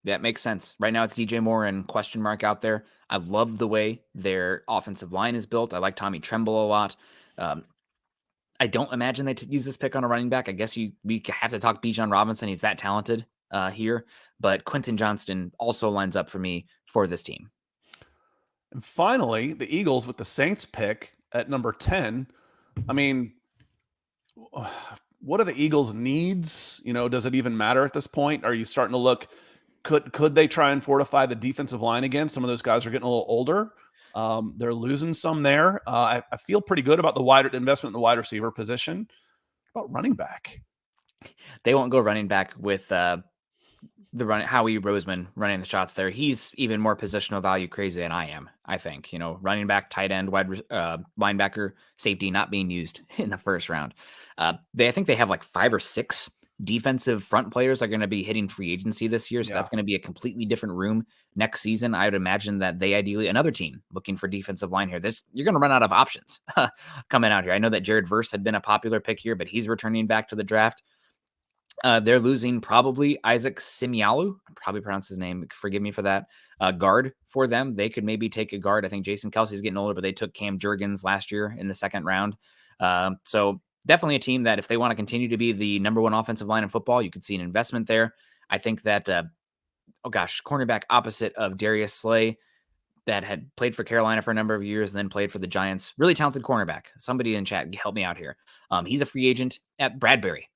That makes sense. Right now it's DJ Moore and question mark out there. I love the way their offensive line is built. I like Tommy Tremble a lot. I don't imagine they use this pick on a running back. I guess we have to talk Bijan Robinson. He's that talented here. But Quentin Johnston also lines up for me for this team.
And finally, the Eagles with the Saints pick at number 10. I mean, what are the Eagles' needs? Does it even matter at this point? Are you starting to look, could they try and fortify the defensive line again? Some of those guys are getting a little older. They're losing some there. I feel pretty good about the investment in the wide receiver position. What about running back?
They won't go running back with Howie Roseman running the shots there. He's even more positional value crazy than I am, I think. Running back, tight end, linebacker, safety not being used in the first round. I think they have like 5 or 6 defensive front players are going to be hitting free agency this year. So that's going to be a completely different room next season. I would imagine that they ideally, another team looking for defensive line here. You're going to run out of options coming out here. I know that Jared Verse had been a popular pick here, but he's returning back to the draft. They're losing probably Isaac Simialu. I probably pronounced his name. Forgive me for that. Guard for them. They could maybe take a guard. I think Jason Kelsey's getting older, but they took Cam Jurgens last year in the second round. So definitely a team that if they want to continue to be the number 1 offensive line in football, you could see an investment there. I think that, cornerback opposite of Darius Slay that had played for Carolina for a number of years and then played for the Giants. Really talented cornerback. Somebody in chat, help me out here. He's a free agent at Bradbury.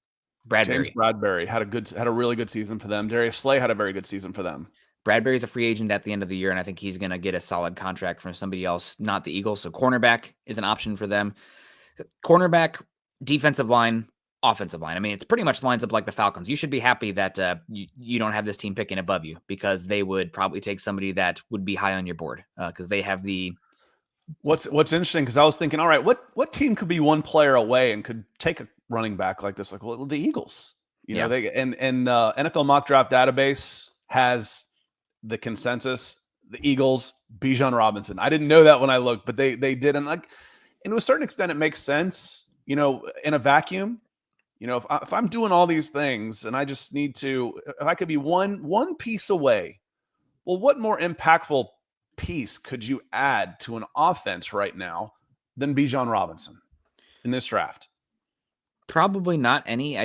James Bradbury had a really good season for them. Darius Slay had a very good season for them.
Bradbury's a free agent at the end of the year, and I think he's going to get a solid contract from somebody else, not the Eagles. So cornerback is an option for them. Cornerback, defensive line, offensive line. I mean, it's pretty much lines up like the Falcons. You should be happy that you don't have this team picking above you, because they would probably take somebody that would be high on your board, because they have the.
What's interesting, because I was thinking, all right, what team could be one player away and could take a running back like this? Like, well, the Eagles. They and NFL mock draft database has the consensus, the Eagles, Bijan Robinson. I didn't know that when I looked, but they did, and to a certain extent, it makes sense. In a vacuum. If I'm doing all these things and I just need to, if I could be one piece away, well, what more impactful piece could you add to an offense right now than Bijan Robinson in this draft?
Probably not any.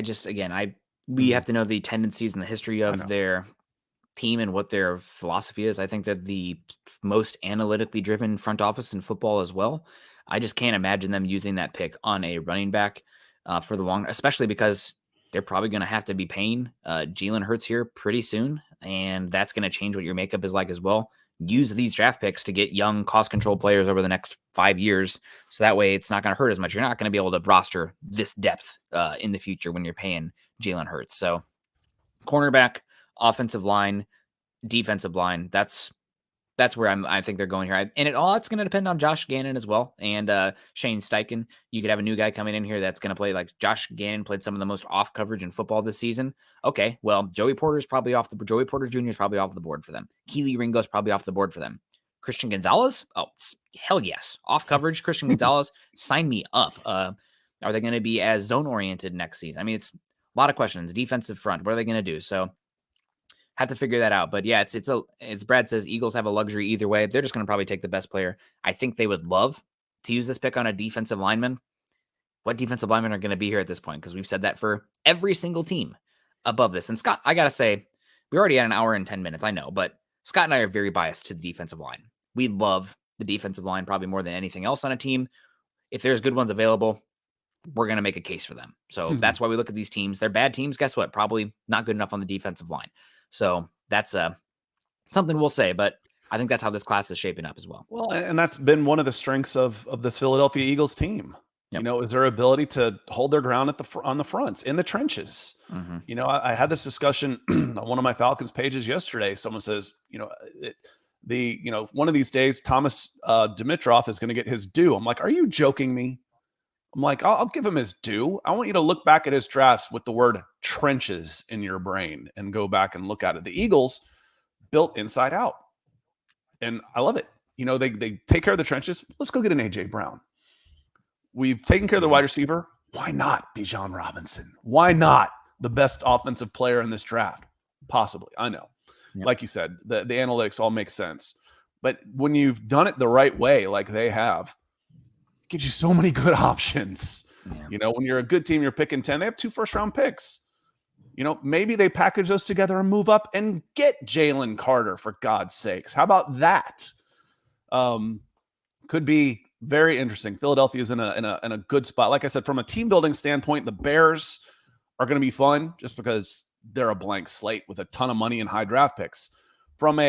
We have to know the tendencies and the history of their team and what their philosophy is. I think they're the most analytically driven front office in football as well. I just can't imagine them using that pick on a running back for the long, especially because they're probably going to have to be paying Jalen Hurts here pretty soon, and that's going to change what your makeup is like as well. Use these draft picks to get young, cost control players over the next 5 years, so that way it's not going to hurt as much. You're not going to be able to roster this depth in the future when you're paying Jalen Hurts. So cornerback, offensive line, defensive line, that's where I think they're going here. And it's going to depend on Josh Gannon as well, and Shane Steichen. You could have a new guy coming in here that's going to play like Josh Gannon played some of the most off coverage in football this season. Okay, well, Joey Porter Jr. is probably off the board for them. Keely Ringo's probably off the board for them. Christian Gonzalez? Oh, hell yes. Off coverage, Christian Gonzalez, sign me up. Are they going to be as zone oriented next season? I mean, it's a lot of questions. Defensive front, what are they going to do? So have to figure that out. But yeah, it's Brad says, Eagles have a luxury either way. They're just going to probably take the best player. I think they would love to use this pick on a defensive lineman. What defensive linemen are going to be here at this point? Because we've said that for every single team above this. And Scott, I got to say, we already had an hour and 10 minutes, I know, but Scott and I are very biased to the defensive line. We love the defensive line probably more than anything else on a team. If there's good ones available, we're going to make a case for them. So that's why we look at these teams. They're bad teams. Guess what? Probably not good enough on the defensive line. So that's something we'll say, but I think that's how this class is shaping up as well.
Well, and that's been one of the strengths of this Philadelphia Eagles team. Yep. Is their ability to hold their ground on the fronts, in the trenches. Mm-hmm. I had this discussion on one of my Falcons pages yesterday. Someone says, one of these days, Thomas Dimitroff is going to get his due. I'm like, are you joking me? I'm like, I'll give him his due. I want you to look back at his drafts with the word trenches in your brain and go back and look at it. The Eagles built inside out, and I love it. They take care of the trenches. Let's go get an A.J. Brown. We've taken care of the wide receiver. Why not Bijan Robinson? Why not the best offensive player in this draft? Possibly. I know. Yep. Like you said, the analytics all make sense. But when you've done it the right way, like they have, it gives you so many good options. Yeah. When you're a good team, you're picking 10. They have 2 first-round picks. Maybe they package those together and move up and get Jalen Carter, for God's sakes. How about that? Could be very interesting. Philadelphia is in a good spot. Like I said, from a team building standpoint, the Bears are going to be fun just because they're a blank slate with a ton of money and high draft picks. From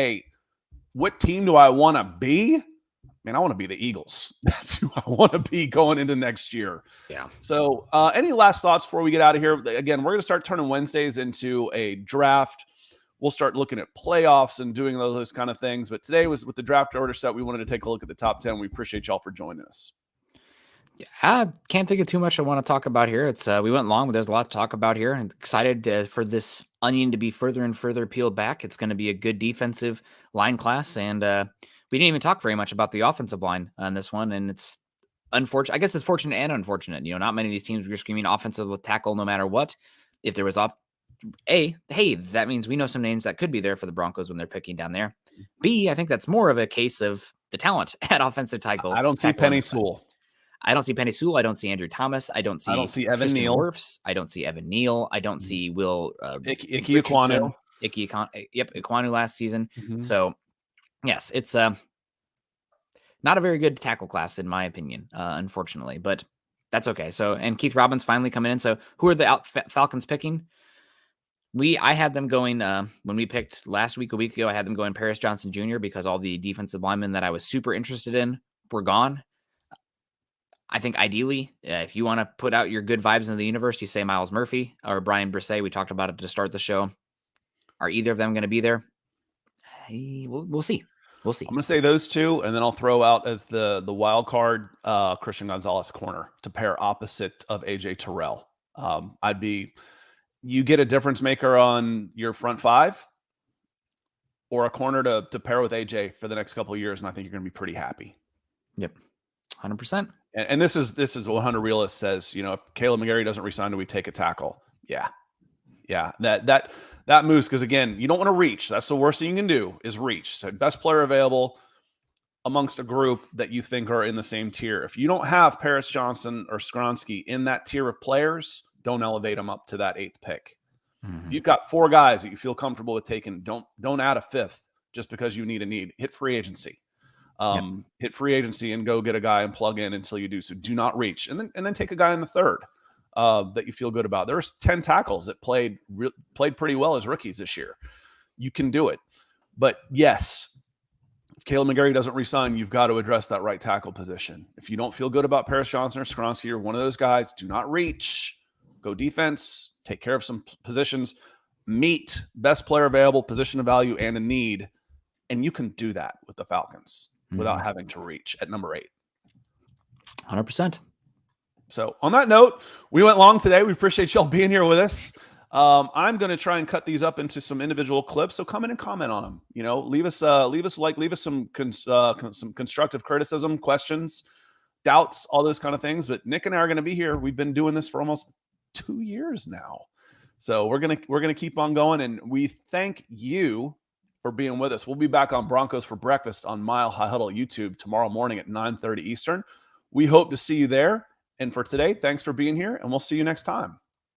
what team do I want to be? Man, I want to be the Eagles. That's who I want to be going into next year. Yeah. So any last thoughts before we get out of here? Again, we're going to start turning Wednesdays into a draft. We'll start looking at playoffs and doing those kind of things. But today was with the draft order set. We wanted to take a look at the top 10. We appreciate y'all for joining us.
Yeah, I can't think of too much I want to talk about here. It's we went long, but there's a lot to talk about here. I'm excited for this onion to be further and further peeled back. It's going to be a good defensive line class. And we didn't even talk very much about the offensive line on this one. And it's unfortunate. I guess it's fortunate and unfortunate. Not many of these teams were screaming offensive tackle no matter what. If there was hey, that means we know some names that could be there for the Broncos when they're picking down there. B, I think that's more of a case of the talent at offensive tackle.
I don't see Penny Sewell.
I don't see Penny Sewell. I don't see Andrew Thomas. I don't see
Evan Neal.
Wirfs. I don't see Evan Neal. I don't see Will
Ike Ekwonu.
Ekwonu last season. Mm-hmm. So yes, it's not a very good tackle class in my opinion, unfortunately, but that's okay. So, and Keith Robbins finally coming in. So who are the Falcons picking? I had them going when we picked last week, a week ago. I had them going Paris Johnson Jr. because all the defensive linemen that I was super interested in were gone. I think ideally, if you want to put out your good vibes in the universe, you say Miles Murphy or Brian Brisset. We talked about it to start the show. Are either of them going to be there? Hey, we'll see. We'll see.
I'm going to say those two, and then I'll throw out as the wild card Christian Gonzalez corner to pair opposite of AJ Terrell. You get a difference maker on your front five or a corner to pair with AJ for the next couple of years, and I think you're going to be pretty happy.
Yep, 100%.
And this is 100 Realist says, if Caleb McGarry doesn't resign, do we take a tackle? Yeah. That moves, because again, you don't want to reach. That's the worst thing you can do is reach. So best player available amongst a group that you think are in the same tier. If you don't have Paris Johnson or Skronsky in that tier of players, don't elevate them up to that 8th pick. If you've got 4 guys that you feel comfortable with taking, don't add a 5th just because you need. Hit free agency. Hit free agency and go get a guy and plug in until you do. So do not reach. And then take a guy in the 3rd that you feel good about. There's 10 tackles that played pretty well as rookies this year. You can do it. But yes, if Caleb McGarry doesn't resign, you've got to address that right tackle position. If you don't feel good about Paris Johnson or Skronsky or one of those guys, do not reach. Go defense. Take care of some positions. Meet best player available, position of value, and a need. And you can do that with the Falcons without having to reach at number 8.
100%.
So on that note, we went long today. We appreciate y'all being here with us. I'm going to try and cut these up into some individual clips. So come in and comment on them. Leave us some constructive criticism, questions, doubts, all those kind of things. But Nick and I are going to be here. We've been doing this for almost 2 years now. So we're going to keep on going. And we thank you for being with us. We'll be back on Broncos for Breakfast on Mile High Huddle YouTube tomorrow morning at 9:30 Eastern. We hope to see you there. And for today, thanks for being here, and we'll see you next time.